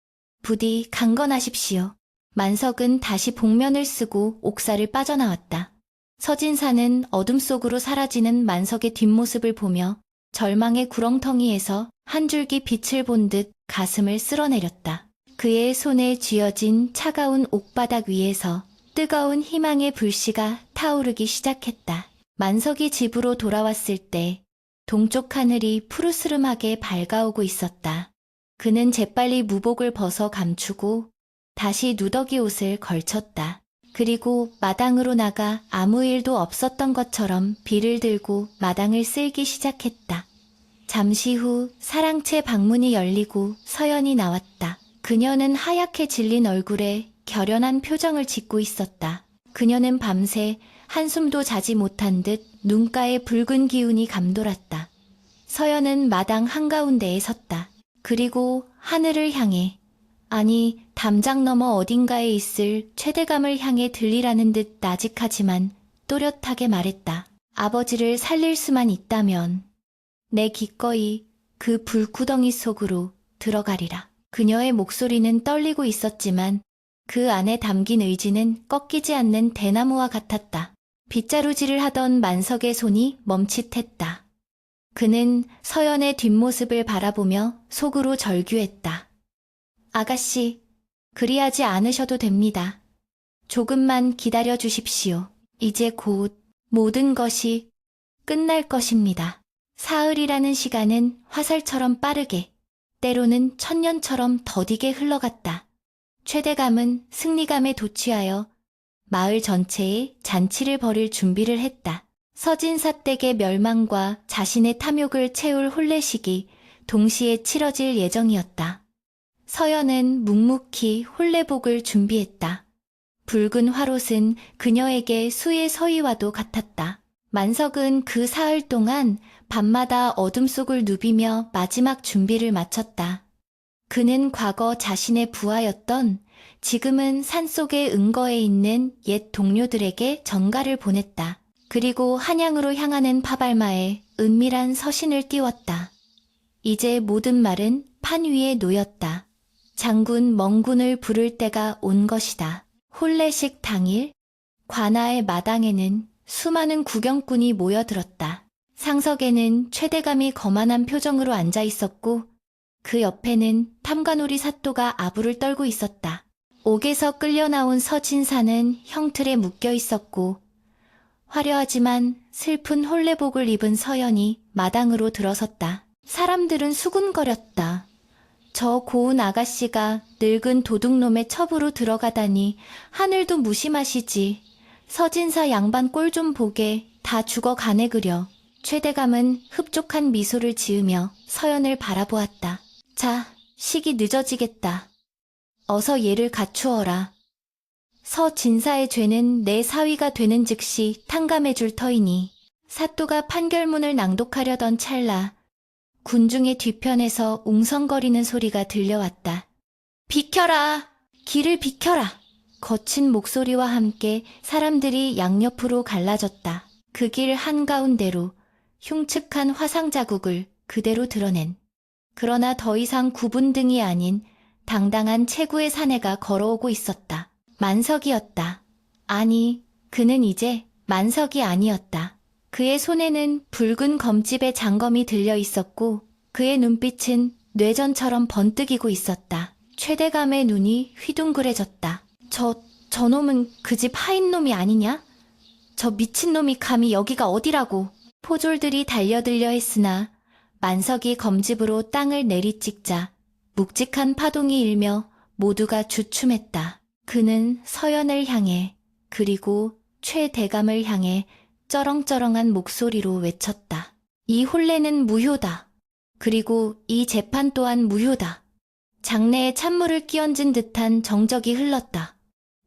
부디 강건하십시오. 만석은 다시 복면을 쓰고 옥사를 빠져나왔다. 서진사는 어둠 속으로 사라지는 만석의 뒷모습을 보며 절망의 구렁텅이에서 한 줄기 빛을 본 듯 가슴을 쓸어내렸다. 그의 손에 쥐어진 차가운 옥바닥 위에서 뜨거운 희망의 불씨가 타오르기 시작했다. 만석이 집으로 돌아왔을 때 동쪽 하늘이 푸르스름하게 밝아오고 있었다. 그는 재빨리 무복을 벗어 감추고 다시 누더기 옷을 걸쳤다. 그리고 마당으로 나가 아무 일도 없었던 것처럼 비를 들고 마당을 쓸기 시작했다. 잠시 후 사랑채 방문이 열리고 서연이 나왔다. 그녀는 하얗게 질린 얼굴에 결연한 표정을 짓고 있었다. 그녀는 밤새 한숨도 자지 못한 듯 눈가에 붉은 기운이 감돌았다. 서연은 마당 한가운데에 섰다. 그리고 하늘을 향해, 아니 담장 너머 어딘가에 있을 최대감을 향해 들리라는 듯 나직하지만 또렷하게 말했다. 아버지를 살릴 수만 있다면 내 기꺼이 그 불구덩이 속으로 들어가리라. 그녀의 목소리는 떨리고 있었지만 그 안에 담긴 의지는 꺾이지 않는 대나무와 같았다. 빗자루질을 하던 만석의 손이 멈칫했다. 그는 서연의 뒷모습을 바라보며 속으로 절규했다. 아가씨, 그리하지 않으셔도 됩니다. 조금만 기다려 주십시오. 이제 곧 모든 것이 끝날 것입니다. 사흘이라는 시간은 화살처럼 빠르게, 때로는 천년처럼 더디게 흘러갔다. 최대감은 승리감에 도취하여 마을 전체에 잔치를 벌일 준비를 했다. 서진사 댁의 멸망과 자신의 탐욕을 채울 혼례식이 동시에 치러질 예정이었다. 서연은 묵묵히 혼례복을 준비했다. 붉은 화롯은 그녀에게 수의 서위와도 같았다. 만석은 그 사흘 동안 밤마다 어둠 속을 누비며 마지막 준비를 마쳤다. 그는 과거 자신의 부하였던 지금은 산속의 은거에 있는 옛 동료들에게 전가를 보냈다. 그리고 한양으로 향하는 파발마에 은밀한 서신을 띄웠다. 이제 모든 말은 판 위에 놓였다. 장군 멍군을 부를 때가 온 것이다. 혼례식 당일 관아의 마당에는 수많은 구경꾼이 모여들었다. 상석에는 최대감이 거만한 표정으로 앉아 있었고 그 옆에는 탐관오리 사또가 아부를 떨고 있었다. 옥에서 끌려 나온 서진사는 형틀에 묶여 있었고 화려하지만 슬픈 혼례복을 입은 서연이 마당으로 들어섰다. 사람들은 수군거렸다. 저 고운 아가씨가 늙은 도둑놈의 첩으로 들어가다니 하늘도 무심하시지. 서진사 양반 꼴 좀 보게 다 죽어가네 그려. 최대감은 흡족한 미소를 지으며 서연을 바라보았다. 자, 식이 늦어지겠다. 어서 얘를 갖추어라. 서진사의 죄는 내 사위가 되는 즉시 탕감해줄 터이니. 사또가 판결문을 낭독하려던 찰나 군중의 뒤편에서 웅성거리는 소리가 들려왔다. 비켜라! 길을 비켜라! 거친 목소리와 함께 사람들이 양옆으로 갈라졌다. 그 길 한가운데로 흉측한 화상 자국을 그대로 드러낸. 그러나 더 이상 구분등이 아닌 당당한 체구의 사내가 걸어오고 있었다. 만석이었다. 아니, 그는 이제 만석이 아니었다. 그의 손에는 붉은 검집의 장검이 들려 있었고 그의 눈빛은 뇌전처럼 번뜩이고 있었다. 최대감의 눈이 휘둥그레졌다. 저놈은 그 집 하인놈이 아니냐? 저 미친놈이 감히 여기가 어디라고. 포졸들이 달려들려 했으나 만석이 검집으로 땅을 내리찍자 묵직한 파동이 일며 모두가 주춤했다. 그는 서연을 향해 그리고 최 대감을 향해 쩌렁쩌렁한 목소리로 외쳤다. 이 혼례는 무효다. 그리고 이 재판 또한 무효다. 장내에 찬물을 끼얹은 듯한 정적이 흘렀다.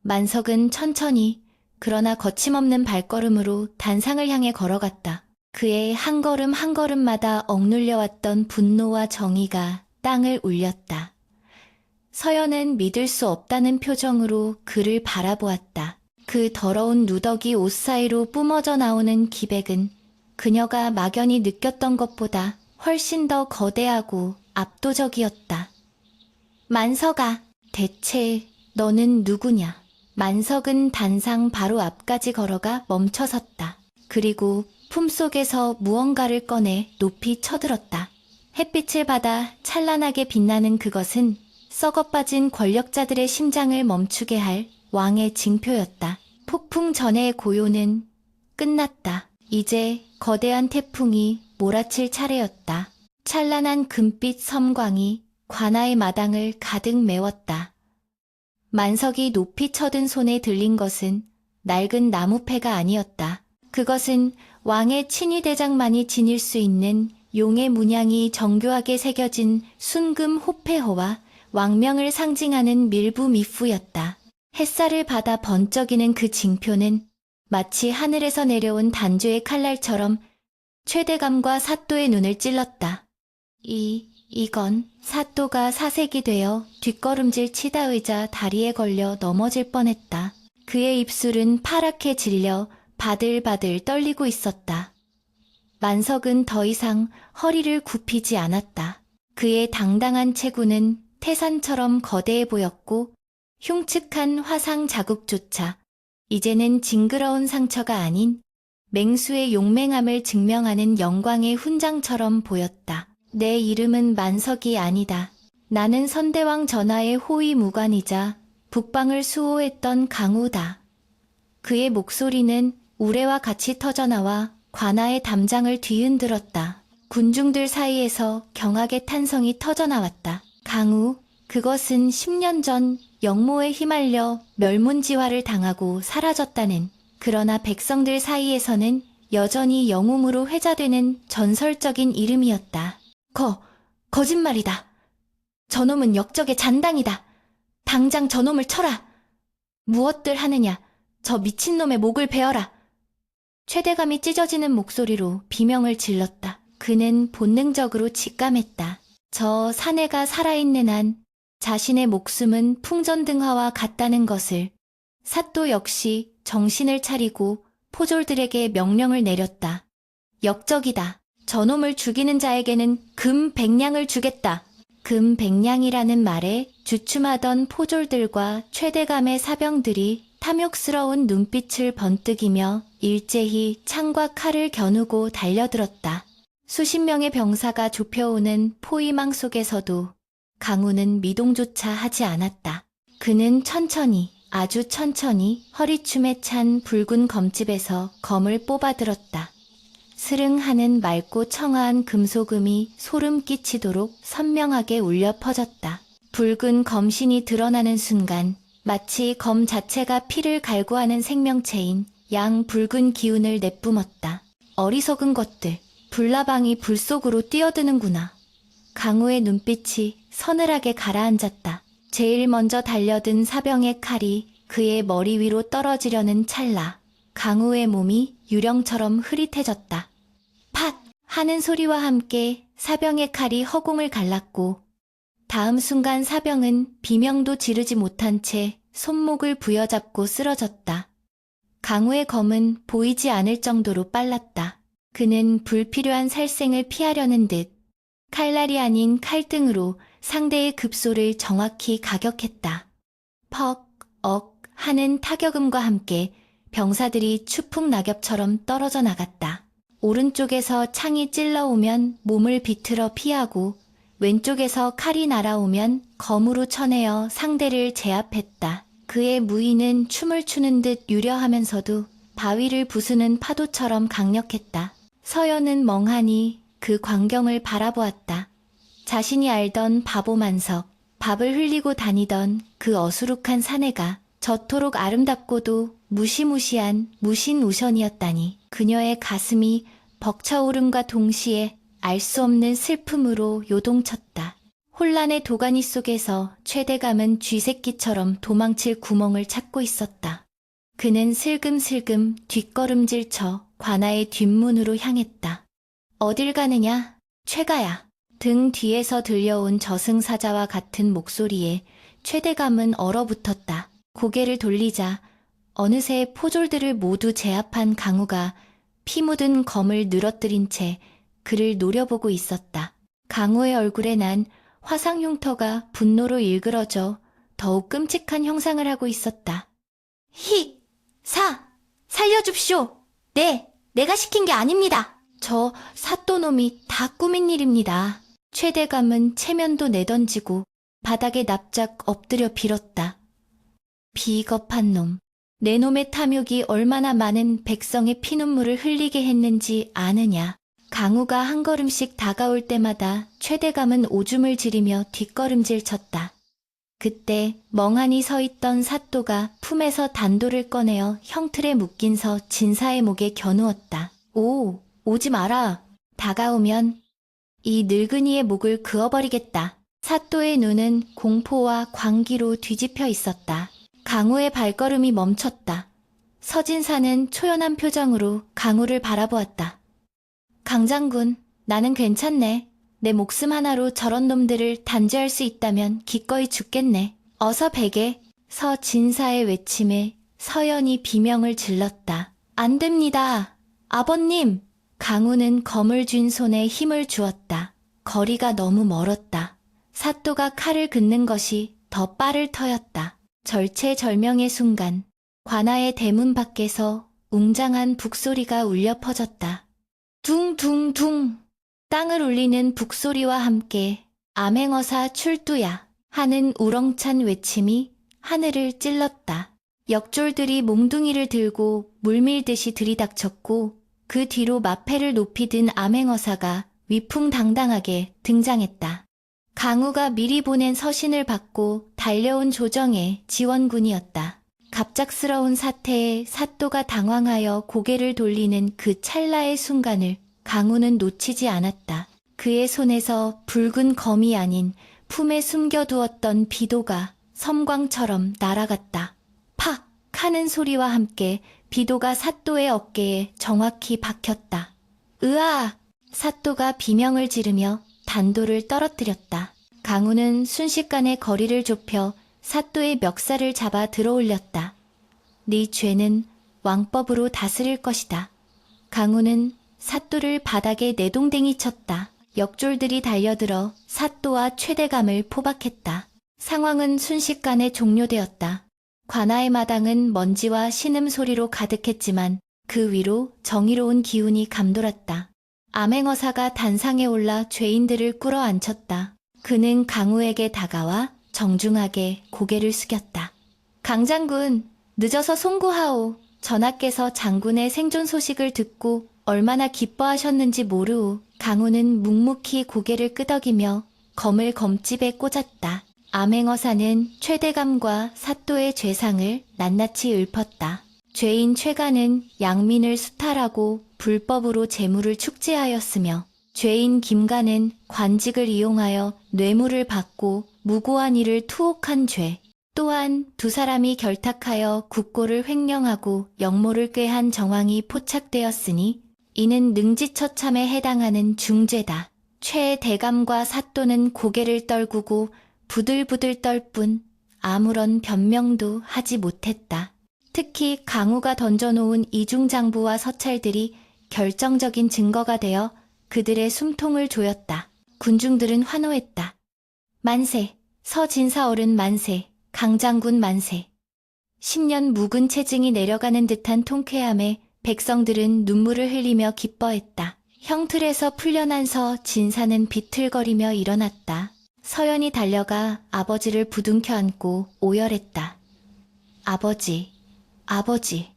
만석은 천천히 그러나 거침없는 발걸음으로 단상을 향해 걸어갔다. 그의 한 걸음 한 걸음마다 억눌려왔던 분노와 정의가 땅을 울렸다. 서연은 믿을 수 없다는 표정으로 그를 바라보았다. 그 더러운 누더기 옷 사이로 뿜어져 나오는 기백은 그녀가 막연히 느꼈던 것보다 훨씬 더 거대하고 압도적이었다. 만석아, 대체 너는 누구냐? 만석은 단상 바로 앞까지 걸어가 멈춰섰다. 그리고 품속에서 무언가를 꺼내 높이 쳐들었다. 햇빛을 받아 찬란하게 빛나는 그것은 썩어빠진 권력자들의 심장을 멈추게 할 왕의 징표였다. 폭풍 전의 고요는 끝났다. 이제 거대한 태풍이 몰아칠 차례였다. 찬란한 금빛 섬광이 관아의 마당을 가득 메웠다. 만석이 높이 쳐든 손에 들린 것은 낡은 나무패가 아니었다. 그것은 왕의 친위대장만이 지닐 수 있는 용의 문양이 정교하게 새겨진 순금 호패호와 왕명을 상징하는 밀부 미푸였다. 햇살을 받아 번쩍이는 그 징표는 마치 하늘에서 내려온 단죄의 칼날처럼 최대감과 사또의 눈을 찔렀다. 이건 사또가 사색이 되어 뒷걸음질 치다 의자 다리에 걸려 넘어질 뻔했다. 그의 입술은 파랗게 질려 바들바들 떨리고 있었다. 만석은 더 이상 허리를 굽히지 않았다. 그의 당당한 체구는 태산처럼 거대해 보였고 흉측한 화상 자국조차 이제는 징그러운 상처가 아닌 맹수의 용맹함을 증명하는 영광의 훈장처럼 보였다. 내 이름은 만석이 아니다. 나는 선대왕 전하의 호위무관이자 북방을 수호했던 강우다. 그의 목소리는 우레와 같이 터져나와 관아의 담장을 뒤흔들었다. 군중들 사이에서 경악의 탄성이 터져나왔다. 강우, 그것은 10년 전 영모에 휘말려 멸문지화를 당하고 사라졌다는, 그러나 백성들 사이에서는 여전히 영웅으로 회자되는 전설적인 이름이었다. 거짓말이다. 저놈은 역적의 잔당이다. 당장 저놈을 쳐라. 무엇들 하느냐. 저 미친놈의 목을 베어라. 최대감이 찢어지는 목소리로 비명을 질렀다. 그는 본능적으로 직감했다. 저 사내가 살아있는 한 자신의 목숨은 풍전등화와 같다는 것을. 사또 역시 정신을 차리고 포졸들에게 명령을 내렸다. 역적이다. 저놈을 죽이는 자에게는 금 100냥을 주겠다. 금 100냥이라는 말에 주춤하던 포졸들과 최대감의 사병들이 탐욕스러운 눈빛을 번뜩이며 일제히 창과 칼을 겨누고 달려들었다. 수십 명의 병사가 좁혀오는 포위망 속에서도 강우는 미동조차 하지 않았다. 그는 천천히, 아주 천천히 허리춤에 찬 붉은 검집에서 검을 뽑아들었다. 스릉하는 맑고 청아한 금소금이 소름 끼치도록 선명하게 울려 퍼졌다. 붉은 검신이 드러나는 순간 마치 검 자체가 피를 갈구하는 생명체인 양 붉은 기운을 내뿜었다. 어리석은 것들, 불나방이 불 속으로 뛰어드는구나. 강우의 눈빛이 서늘하게 가라앉았다. 제일 먼저 달려든 사병의 칼이 그의 머리 위로 떨어지려는 찰나 강우의 몸이 유령처럼 흐릿해졌다. 팟! 하는 소리와 함께 사병의 칼이 허공을 갈랐고 다음 순간 사병은 비명도 지르지 못한 채 손목을 부여잡고 쓰러졌다. 강우의 검은 보이지 않을 정도로 빨랐다. 그는 불필요한 살생을 피하려는 듯 칼날이 아닌 칼등으로 상대의 급소를 정확히 가격했다. 퍽, 억 하는 타격음과 함께 병사들이 추풍 낙엽처럼 떨어져 나갔다. 오른쪽에서 창이 찔러오면 몸을 비틀어 피하고 왼쪽에서 칼이 날아오면 검으로 쳐내어 상대를 제압했다. 그의 무인은 춤을 추는 듯 유려하면서도 바위를 부수는 파도처럼 강력했다. 서연은 멍하니 그 광경을 바라보았다. 자신이 알던 바보 만석, 밥을 흘리고 다니던 그 어수룩한 사내가 저토록 아름답고도 무시무시한 무신우션이었다니. 그녀의 가슴이 벅차오름과 동시에 알 수 없는 슬픔으로 요동쳤다. 혼란의 도가니 속에서 최대감은 쥐새끼처럼 도망칠 구멍을 찾고 있었다. 그는 슬금슬금 뒷걸음질쳐 관아의 뒷문으로 향했다. 어딜 가느냐, 최가야. 등 뒤에서 들려온 저승사자와 같은 목소리에 최대감은 얼어붙었다. 고개를 돌리자 어느새 포졸들을 모두 제압한 강우가 피 묻은 검을 늘어뜨린 채 그를 노려보고 있었다. 강우의 얼굴에 난 화상 흉터가 분노로 일그러져 더욱 끔찍한 형상을 하고 있었다. 살려줍쇼. 내가 시킨 게 아닙니다. 저 사또놈이 다 꾸민 일입니다. 최대감은 체면도 내던지고 바닥에 납작 엎드려 빌었다. 비겁한 놈. 내 놈의 탐욕이 얼마나 많은 백성의 피눈물을 흘리게 했는지 아느냐. 강우가 한 걸음씩 다가올 때마다 최대감은 오줌을 지리며 뒷걸음질 쳤다. 그때 멍하니 서 있던 사또가 품에서 단도를 꺼내어 형틀에 묶인 서 진사의 목에 겨누었다. 오지 마라. 다가오면 이 늙은이의 목을 그어버리겠다. 사또의 눈은 공포와 광기로 뒤집혀 있었다. 강우의 발걸음이 멈췄다. 서진사는 초연한 표정으로 강우를 바라보았다. 강장군, 나는 괜찮네. 내 목숨 하나로 저런 놈들을 단죄할 수 있다면 기꺼이 죽겠네. 어서 베게. 서진사의 외침에 서연이 비명을 질렀다. 안 됩니다. 아버님. 강우는 검을 쥔 손에 힘을 주었다. 거리가 너무 멀었다. 사또가 칼을 긋는 것이 더 빠를 터였다. 절체절명의 순간 관아의 대문 밖에서 웅장한 북소리가 울려 퍼졌다. 둥둥둥. 땅을 울리는 북소리와 함께 암행어사 출두야 하는 우렁찬 외침이 하늘을 찔렀다. 역졸들이 몽둥이를 들고 물밀듯이 들이닥쳤고 그 뒤로 마패를 높이 든 암행어사가 위풍당당하게 등장했다. 강우가 미리 보낸 서신을 받고 달려온 조정의 지원군이었다. 갑작스러운 사태에 사또가 당황하여 고개를 돌리는 그 찰나의 순간을 강우는 놓치지 않았다. 그의 손에서 붉은 검이 아닌 품에 숨겨두었던 비도가 섬광처럼 날아갔다. 팍! 하는 소리와 함께 비도가 사또의 어깨에 정확히 박혔다. 으아! 사또가 비명을 지르며 단도를 떨어뜨렸다. 강우는 순식간에 거리를 좁혀 사또의 멱살을 잡아 들어올렸다. 네 죄는 왕법으로 다스릴 것이다. 강우는 사또를 바닥에 내동댕이 쳤다. 역졸들이 달려들어 사또와 최대감을 포박했다. 상황은 순식간에 종료되었다. 관아의 마당은 먼지와 신음소리로 가득했지만 그 위로 정의로운 기운이 감돌았다. 암행어사가 단상에 올라 죄인들을 꿇어앉혔다. 그는 강우에게 다가와 정중하게 고개를 숙였다. 강장군, 늦어서 송구하오. 전하께서 장군의 생존 소식을 듣고 얼마나 기뻐하셨는지 모르오. 강우는 묵묵히 고개를 끄덕이며 검을 검집에 꽂았다. 암행어사는 최대감과 사또의 죄상을 낱낱이 읊었다. 죄인 최가는 양민을 수탈하고 불법으로 재물을 축제하였으며 죄인 김가는 관직을 이용하여 뇌물을 받고 무고한 이를 투옥한 죄, 또한 두 사람이 결탁하여 국고를 횡령하고 역모를 꾀한 정황이 포착되었으니 이는 능지처참에 해당하는 중죄다. 최 대감과 사또는 고개를 떨구고 부들부들 떨 뿐 아무런 변명도 하지 못했다. 특히 강우가 던져놓은 이중장부와 서찰들이 결정적인 증거가 되어 그들의 숨통을 조였다. 군중들은 환호했다. 만세, 서진사어른 만세, 강장군 만세. 10년 묵은 체증이 내려가는 듯한 통쾌함에 백성들은 눈물을 흘리며 기뻐했다. 형틀에서 풀려난 서진사는 비틀거리며 일어났다. 서연이 달려가 아버지를 부둥켜 안고 오열했다. 아버지, 아버지.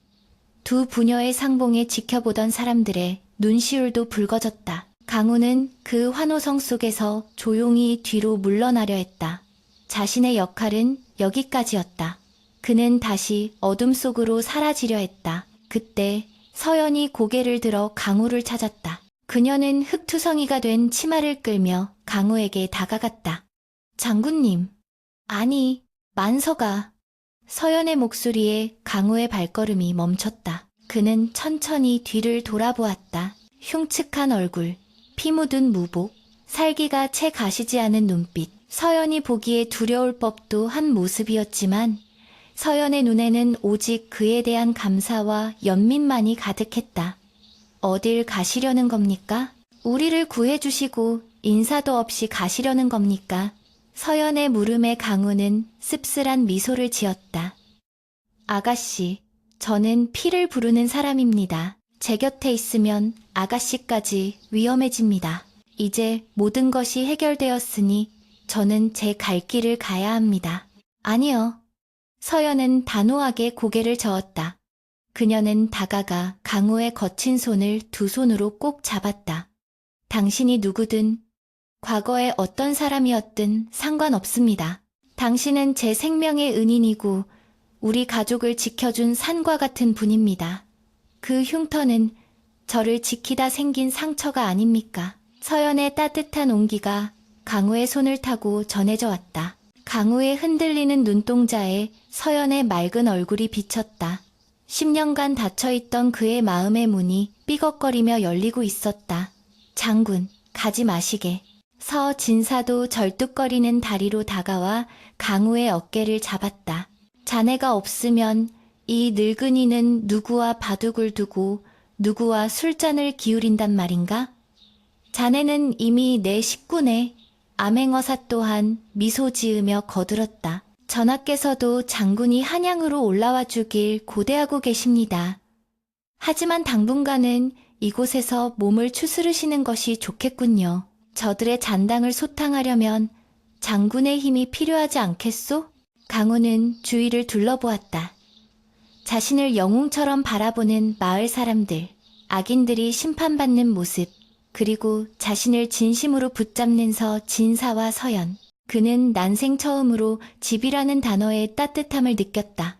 두 부녀의 상봉에 지켜보던 사람들의 눈시울도 붉어졌다. 강우는 그 환호성 속에서 조용히 뒤로 물러나려 했다. 자신의 역할은 여기까지였다. 그는 다시 어둠 속으로 사라지려 했다. 그때 서연이 고개를 들어 강우를 찾았다. 그녀는 흙투성이가 된 치마를 끌며 강우에게 다가갔다. 장군님. 아니, 만서가. 서연의 목소리에 강우의 발걸음이 멈췄다. 그는 천천히 뒤를 돌아보았다. 흉측한 얼굴, 피 묻은 무복, 살기가 채 가시지 않은 눈빛. 서연이 보기에 두려울 법도 한 모습이었지만 서연의 눈에는 오직 그에 대한 감사와 연민만이 가득했다. 어딜 가시려는 겁니까? 우리를 구해주시고 인사도 없이 가시려는 겁니까? 서연의 물음에 강우는 씁쓸한 미소를 지었다. 아가씨, 저는 피를 부르는 사람입니다. 제 곁에 있으면 아가씨까지 위험해집니다. 이제 모든 것이 해결되었으니 저는 제 갈 길을 가야 합니다. 아니요. 서연은 단호하게 고개를 저었다. 그녀는 다가가 강우의 거친 손을 두 손으로 꼭 잡았다. 당신이 누구든 과거에 어떤 사람이었든 상관없습니다. 당신은 제 생명의 은인이고 우리 가족을 지켜준 산과 같은 분입니다. 그 흉터는 저를 지키다 생긴 상처가 아닙니까? 서연의 따뜻한 온기가 강우의 손을 타고 전해져 왔다. 강우의 흔들리는 눈동자에 서연의 맑은 얼굴이 비쳤다. 10년간 닫혀있던 그의 마음의 문이 삐걱거리며 열리고 있었다. 장군, 가지 마시게. 서진사도 절뚝거리는 다리로 다가와 강우의 어깨를 잡았다. 자네가 없으면 이 늙은이는 누구와 바둑을 두고 누구와 술잔을 기울인단 말인가? 자네는 이미 내 식구네. 암행어사 또한 미소 지으며 거들었다. 전하께서도 장군이 한양으로 올라와 주길 고대하고 계십니다. 하지만 당분간은 이곳에서 몸을 추스르시는 것이 좋겠군요. 저들의 잔당을 소탕하려면 장군의 힘이 필요하지 않겠소? 강우는 주위를 둘러보았다. 자신을 영웅처럼 바라보는 마을 사람들, 악인들이 심판받는 모습, 그리고 자신을 진심으로 붙잡는 진사와 서연. 그는 난생 처음으로 집이라는 단어의 따뜻함을 느꼈다.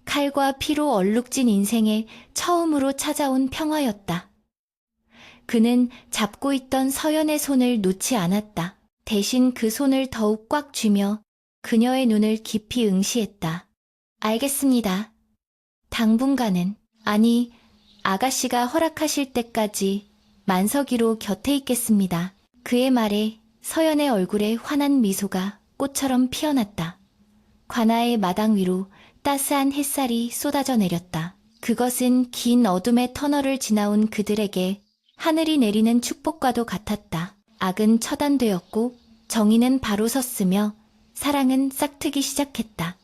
칼과 피로 얼룩진 인생에 처음으로 찾아온 평화였다. 그는 잡고 있던 서연의 손을 놓지 않았다. 대신 그 손을 더욱 꽉 쥐며 그녀의 눈을 깊이 응시했다. 알겠습니다. 당분간은, 아니, 아가씨가 허락하실 때까지 만석이로 곁에 있겠습니다. 그의 말에 서연의 얼굴에 환한 미소가 꽃처럼 피어났다. 관아의 마당 위로 따스한 햇살이 쏟아져 내렸다. 그것은 긴 어둠의 터널을 지나온 그들에게 하늘이 내리는 축복과도 같았다. 악은 처단되었고 정의는 바로 섰으며 사랑은 싹트기 시작했다.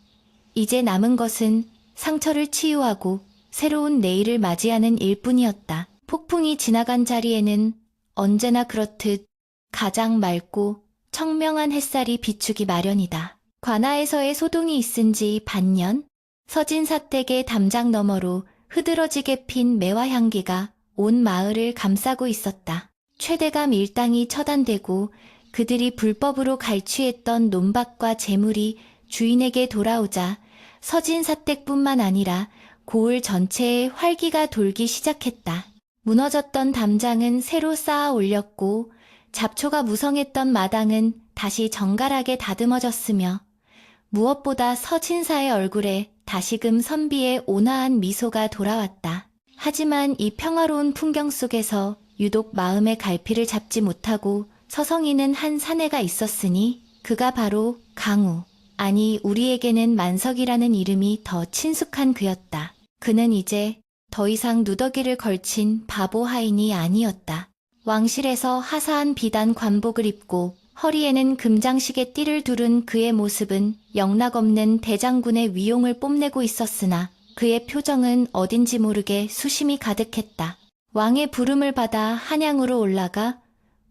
이제 남은 것은 상처를 치유하고 새로운 내일을 맞이하는 일뿐이었다. 폭풍이 지나간 자리에는 언제나 그렇듯 가장 맑고 청명한 햇살이 비추기 마련이다. 관아에서의 소동이 있은 지 반년, 서진사댁의 담장 너머로 흐드러지게 핀 매화 향기가 온 마을을 감싸고 있었다. 최대감 일당이 처단되고 그들이 불법으로 갈취했던 논밭과 재물이 주인에게 돌아오자 서진사댁뿐만 아니라 고을 전체에 활기가 돌기 시작했다. 무너졌던 담장은 새로 쌓아 올렸고 잡초가 무성했던 마당은 다시 정갈하게 다듬어졌으며 무엇보다 서진사의 얼굴에 다시금 선비의 온화한 미소가 돌아왔다. 하지만 이 평화로운 풍경 속에서 유독 마음의 갈피를 잡지 못하고 서성이는 한 사내가 있었으니 그가 바로 강우, 아니 우리에게는 만석이라는 이름이 더 친숙한 그였다. 그는 이제 더 이상 누더기를 걸친 바보 하인이 아니었다. 왕실에서 하사한 비단 관복을 입고 허리에는 금장식의 띠를 두른 그의 모습은 영락없는 대장군의 위용을 뽐내고 있었으나 그의 표정은 어딘지 모르게 수심이 가득했다. 왕의 부름을 받아 한양으로 올라가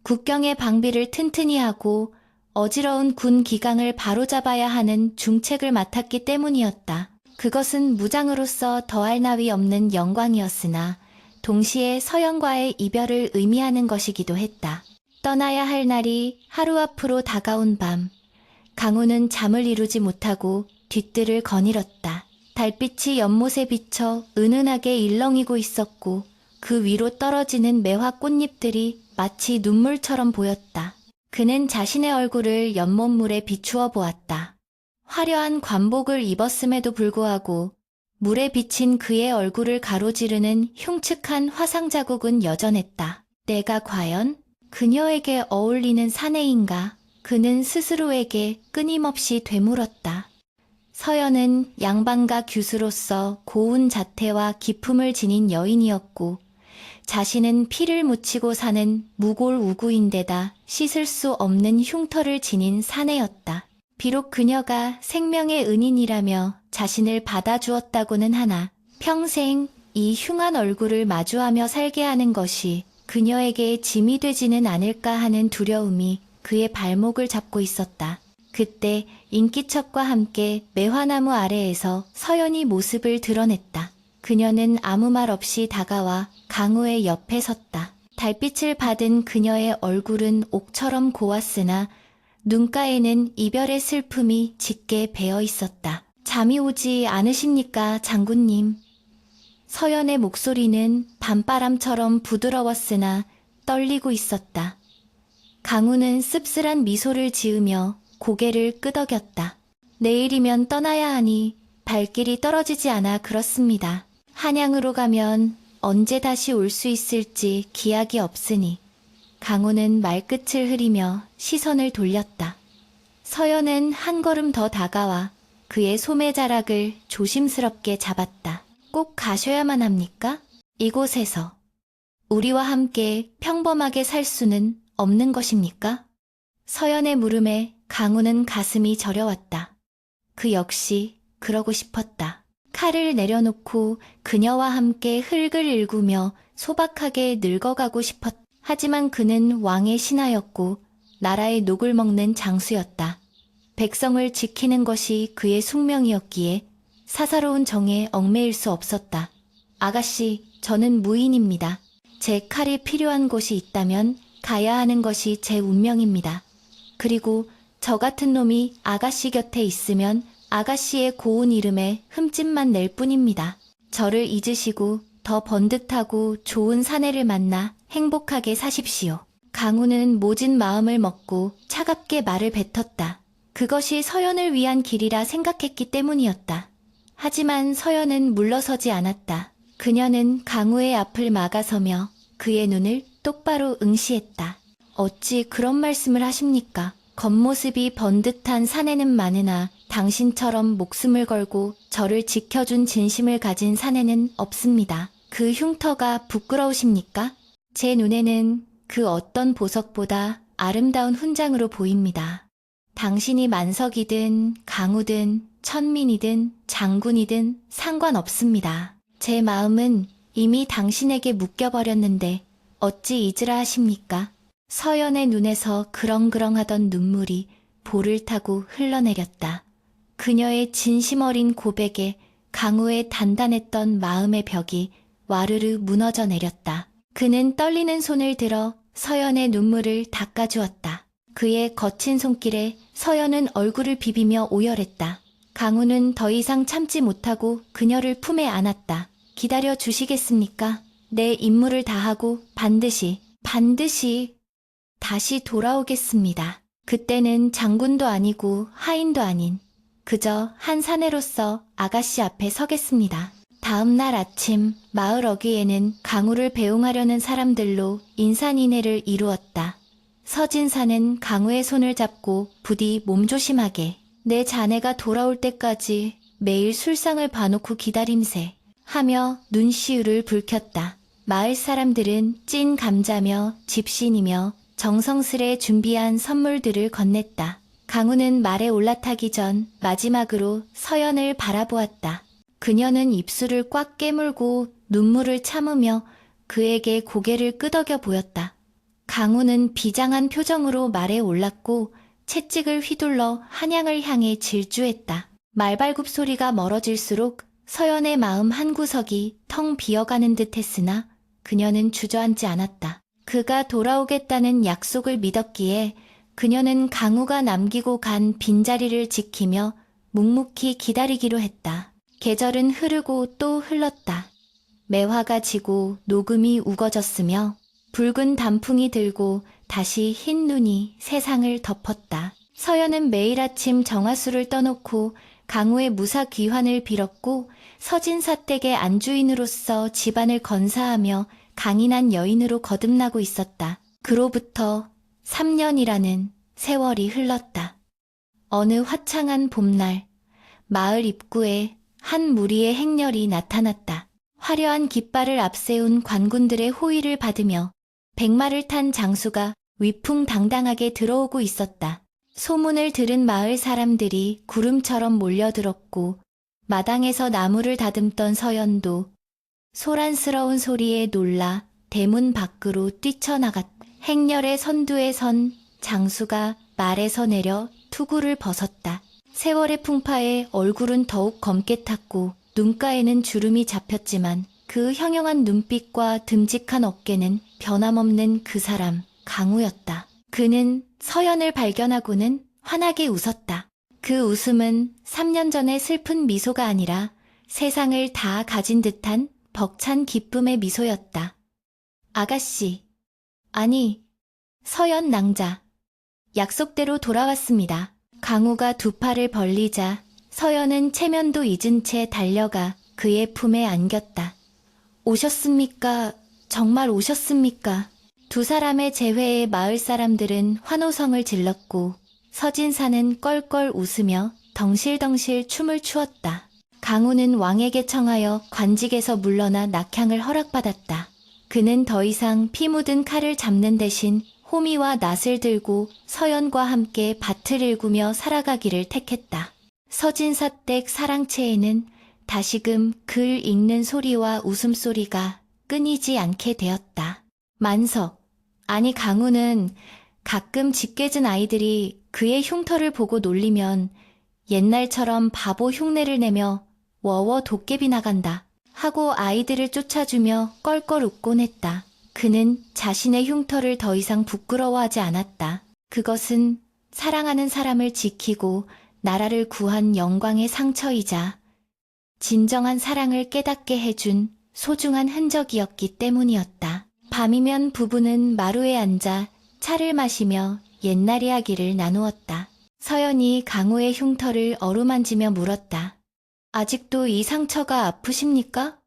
국경의 방비를 튼튼히 하고 어지러운 군 기강을 바로잡아야 하는 중책을 맡았기 때문이었다. 그것은 무장으로서 더할 나위 없는 영광이었으나 동시에 서연과의 이별을 의미하는 것이기도 했다. 떠나야 할 날이 하루 앞으로 다가온 밤, 강우는 잠을 이루지 못하고 뒤뜰을 거닐었다. 달빛이 연못에 비쳐 은은하게 일렁이고 있었고 그 위로 떨어지는 매화 꽃잎들이 마치 눈물처럼 보였다. 그는 자신의 얼굴을 연못물에 비추어 보았다. 화려한 관복을 입었음에도 불구하고 물에 비친 그의 얼굴을 가로지르는 흉측한 화상 자국은 여전했다. 내가 과연 그녀에게 어울리는 사내인가? 그는 스스로에게 끊임없이 되물었다. 서연은 양반가 규수로서 고운 자태와 기품을 지닌 여인이었고 자신은 피를 묻히고 사는 무골우구인데다 씻을 수 없는 흉터를 지닌 사내였다. 비록 그녀가 생명의 은인이라며 자신을 받아주었다고는 하나 평생 이 흉한 얼굴을 마주하며 살게 하는 것이 그녀에게 짐이 되지는 않을까 하는 두려움이 그의 발목을 잡고 있었다. 그때 인기척과 함께 매화나무 아래에서 서연이 모습을 드러냈다. 그녀는 아무 말 없이 다가와 강우의 옆에 섰다. 달빛을 받은 그녀의 얼굴은 옥처럼 고왔으나 눈가에는 이별의 슬픔이 짙게 배어 있었다. 잠이 오지 않으십니까, 장군님? 서연의 목소리는 밤바람처럼 부드러웠으나 떨리고 있었다. 강우는 씁쓸한 미소를 지으며 고개를 끄덕였다. 내일이면 떠나야 하니 발길이 떨어지지 않아 그렇습니다. 한양으로 가면 언제 다시 올 수 있을지 기약이 없으니. 강우는 말끝을 흐리며 시선을 돌렸다. 서연은 한 걸음 더 다가와 그의 소매자락을 조심스럽게 잡았다. 꼭 가셔야만 합니까? 이곳에서 우리와 함께 평범하게 살 수는 없는 것입니까? 서연의 물음에 강우는 가슴이 저려왔다. 그 역시 그러고 싶었다. 칼을 내려놓고 그녀와 함께 흙을 일구며 소박하게 늙어가고 싶었다. 하지만 그는 왕의 신하였고 나라의 녹을 먹는 장수였다. 백성을 지키는 것이 그의 숙명이었기에 사사로운 정에 얽매일 수 없었다. 아가씨, 저는 무인입니다. 제 칼이 필요한 곳이 있다면 가야 하는 것이 제 운명입니다. 그리고 저 같은 놈이 아가씨 곁에 있으면 아가씨의 고운 이름에 흠집만 낼 뿐입니다. 저를 잊으시고 더 번듯하고 좋은 사내를 만나 행복하게 사십시오. 강우는 모진 마음을 먹고 차갑게 말을 뱉었다. 그것이 서연을 위한 길이라 생각했기 때문이었다. 하지만 서연은 물러서지 않았다. 그녀는 강우의 앞을 막아서며 그의 눈을 똑바로 응시했다. 어찌 그런 말씀을 하십니까? 겉모습이 번듯한 사내는 많으나 당신처럼 목숨을 걸고 저를 지켜준 진심을 가진 사내는 없습니다. 그 흉터가 부끄러우십니까? 제 눈에는 그 어떤 보석보다 아름다운 훈장으로 보입니다. 당신이 만석이든 강우든 천민이든 장군이든 상관없습니다. 제 마음은 이미 당신에게 묶여버렸는데 어찌 잊으라 하십니까? 서연의 눈에서 그렁그렁하던 눈물이 볼을 타고 흘러내렸다. 그녀의 진심 어린 고백에 강우의 단단했던 마음의 벽이 와르르 무너져 내렸다. 그는 떨리는 손을 들어 서연의 눈물을 닦아주었다. 그의 거친 손길에 서연은 얼굴을 비비며 오열했다. 강우는 더 이상 참지 못하고 그녀를 품에 안았다. 기다려 주시겠습니까? 내 임무를 다하고 반드시 다시 돌아오겠습니다. 그때는 장군도 아니고 하인도 아닌 그저 한 사내로서 아가씨 앞에 서겠습니다. 다음 날 아침 마을 어귀에는 강우를 배웅하려는 사람들로 인산인해를 이루었다. 서진사는 강우의 손을 잡고 부디 몸조심하게 내 자네가 돌아올 때까지 매일 술상을 봐놓고 기다림세 하며 눈시울을 붉혔다. 마을 사람들은 찐 감자며 집신이며 정성스레 준비한 선물들을 건넸다. 강우는 말에 올라타기 전 마지막으로 서연을 바라보았다. 그녀는 입술을 꽉 깨물고 눈물을 참으며 그에게 고개를 끄덕여 보였다. 강우는 비장한 표정으로 말에 올랐고 채찍을 휘둘러 한양을 향해 질주했다. 말발굽 소리가 멀어질수록 서연의 마음 한구석이 텅 비어가는 듯 했으나 그녀는 주저앉지 않았다. 그가 돌아오겠다는 약속을 믿었기에 그녀는 강우가 남기고 간 빈자리를 지키며 묵묵히 기다리기로 했다. 계절은 흐르고 또 흘렀다. 매화가 지고 녹음이 우거졌으며 붉은 단풍이 들고 다시 흰 눈이 세상을 덮었다. 서연은 매일 아침 정화수를 떠놓고 강우의 무사 귀환을 빌었고 서진사댁의 안주인으로서 집안을 건사하며 강인한 여인으로 거듭나고 있었다. 그로부터 3년이라는 세월이 흘렀다. 어느 화창한 봄날, 마을 입구에 한 무리의 행렬이 나타났다. 화려한 깃발을 앞세운 관군들의 호의를 받으며 백마를 탄 장수가 위풍당당하게 들어오고 있었다. 소문을 들은 마을 사람들이 구름처럼 몰려들었고 마당에서 나무를 다듬던 서연도 소란스러운 소리에 놀라 대문 밖으로 뛰쳐나갔다. 행렬의 선두에 선 장수가 말에서 내려 투구를 벗었다. 세월의 풍파에 얼굴은 더욱 검게 탔고 눈가에는 주름이 잡혔지만 그 형형한 눈빛과 듬직한 어깨는 변함없는 그 사람 강우였다. 그는 서연을 발견하고는 환하게 웃었다. 그 웃음은 3년 전의 슬픈 미소가 아니라 세상을 다 가진 듯한 벅찬 기쁨의 미소였다. 아가씨, 아니, 서연 낭자, 약속대로 돌아왔습니다. 강우가 두 팔을 벌리자 서연은 체면도 잊은 채 달려가 그의 품에 안겼다. 오셨습니까? 정말 오셨습니까? 두 사람의 재회에 마을 사람들은 환호성을 질렀고 서진사는 껄껄 웃으며 덩실덩실 춤을 추었다. 강우는 왕에게 청하여 관직에서 물러나 낙향을 허락받았다. 그는 더 이상 피 묻은 칼을 잡는 대신 호미와 낫을 들고 서연과 함께 밭을 일구며 살아가기를 택했다. 서진사댁 사랑채에는 다시금 글 읽는 소리와 웃음소리가 끊이지 않게 되었다. 만석, 아니 강우는 가끔 짙게진 아이들이 그의 흉터를 보고 놀리면 옛날처럼 바보 흉내를 내며 워워 도깨비 나간다 하고 아이들을 쫓아주며 껄껄 웃곤 했다. 그는 자신의 흉터를 더 이상 부끄러워하지 않았다. 그것은 사랑하는 사람을 지키고 나라를 구한 영광의 상처이자 진정한 사랑을 깨닫게 해준 소중한 흔적이었기 때문이었다. 밤이면 부부는 마루에 앉아 차를 마시며 옛날 이야기를 나누었다. 서연이 강우의 흉터를 어루만지며 물었다. 아직도 이 상처가 아프십니까?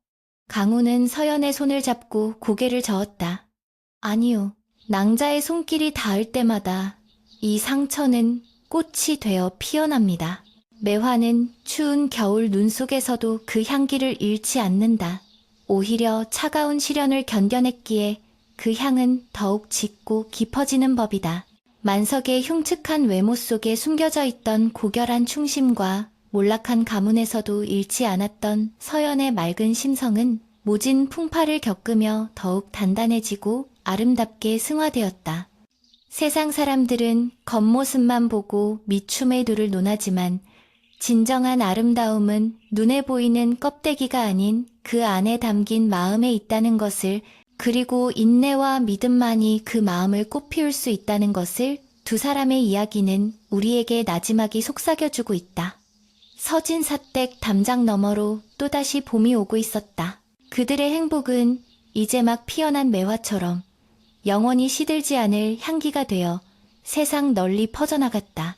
강우는 서연의 손을 잡고 고개를 저었다. 아니요. 낭자의 손길이 닿을 때마다 이 상처는 꽃이 되어 피어납니다. 매화는 추운 겨울 눈 속에서도 그 향기를 잃지 않는다. 오히려 차가운 시련을 견뎌냈기에 그 향은 더욱 짙고 깊어지는 법이다. 만석의 흉측한 외모 속에 숨겨져 있던 고결한 충심과 몰락한 가문에서도 잃지 않았던 서연의 맑은 심성은 모진 풍파를 겪으며 더욱 단단해지고 아름답게 승화되었다. 세상 사람들은 겉모습만 보고 미춤의 도를 논하지만 진정한 아름다움은 눈에 보이는 껍데기가 아닌 그 안에 담긴 마음에 있다는 것을, 그리고 인내와 믿음만이 그 마음을 꽃피울 수 있다는 것을 두 사람의 이야기는 우리에게 나지막이 속삭여주고 있다. 서진사댁 담장 너머로 또다시 봄이 오고 있었다. 그들의 행복은 이제 막 피어난 매화처럼 영원히 시들지 않을 향기가 되어 세상 널리 퍼져나갔다.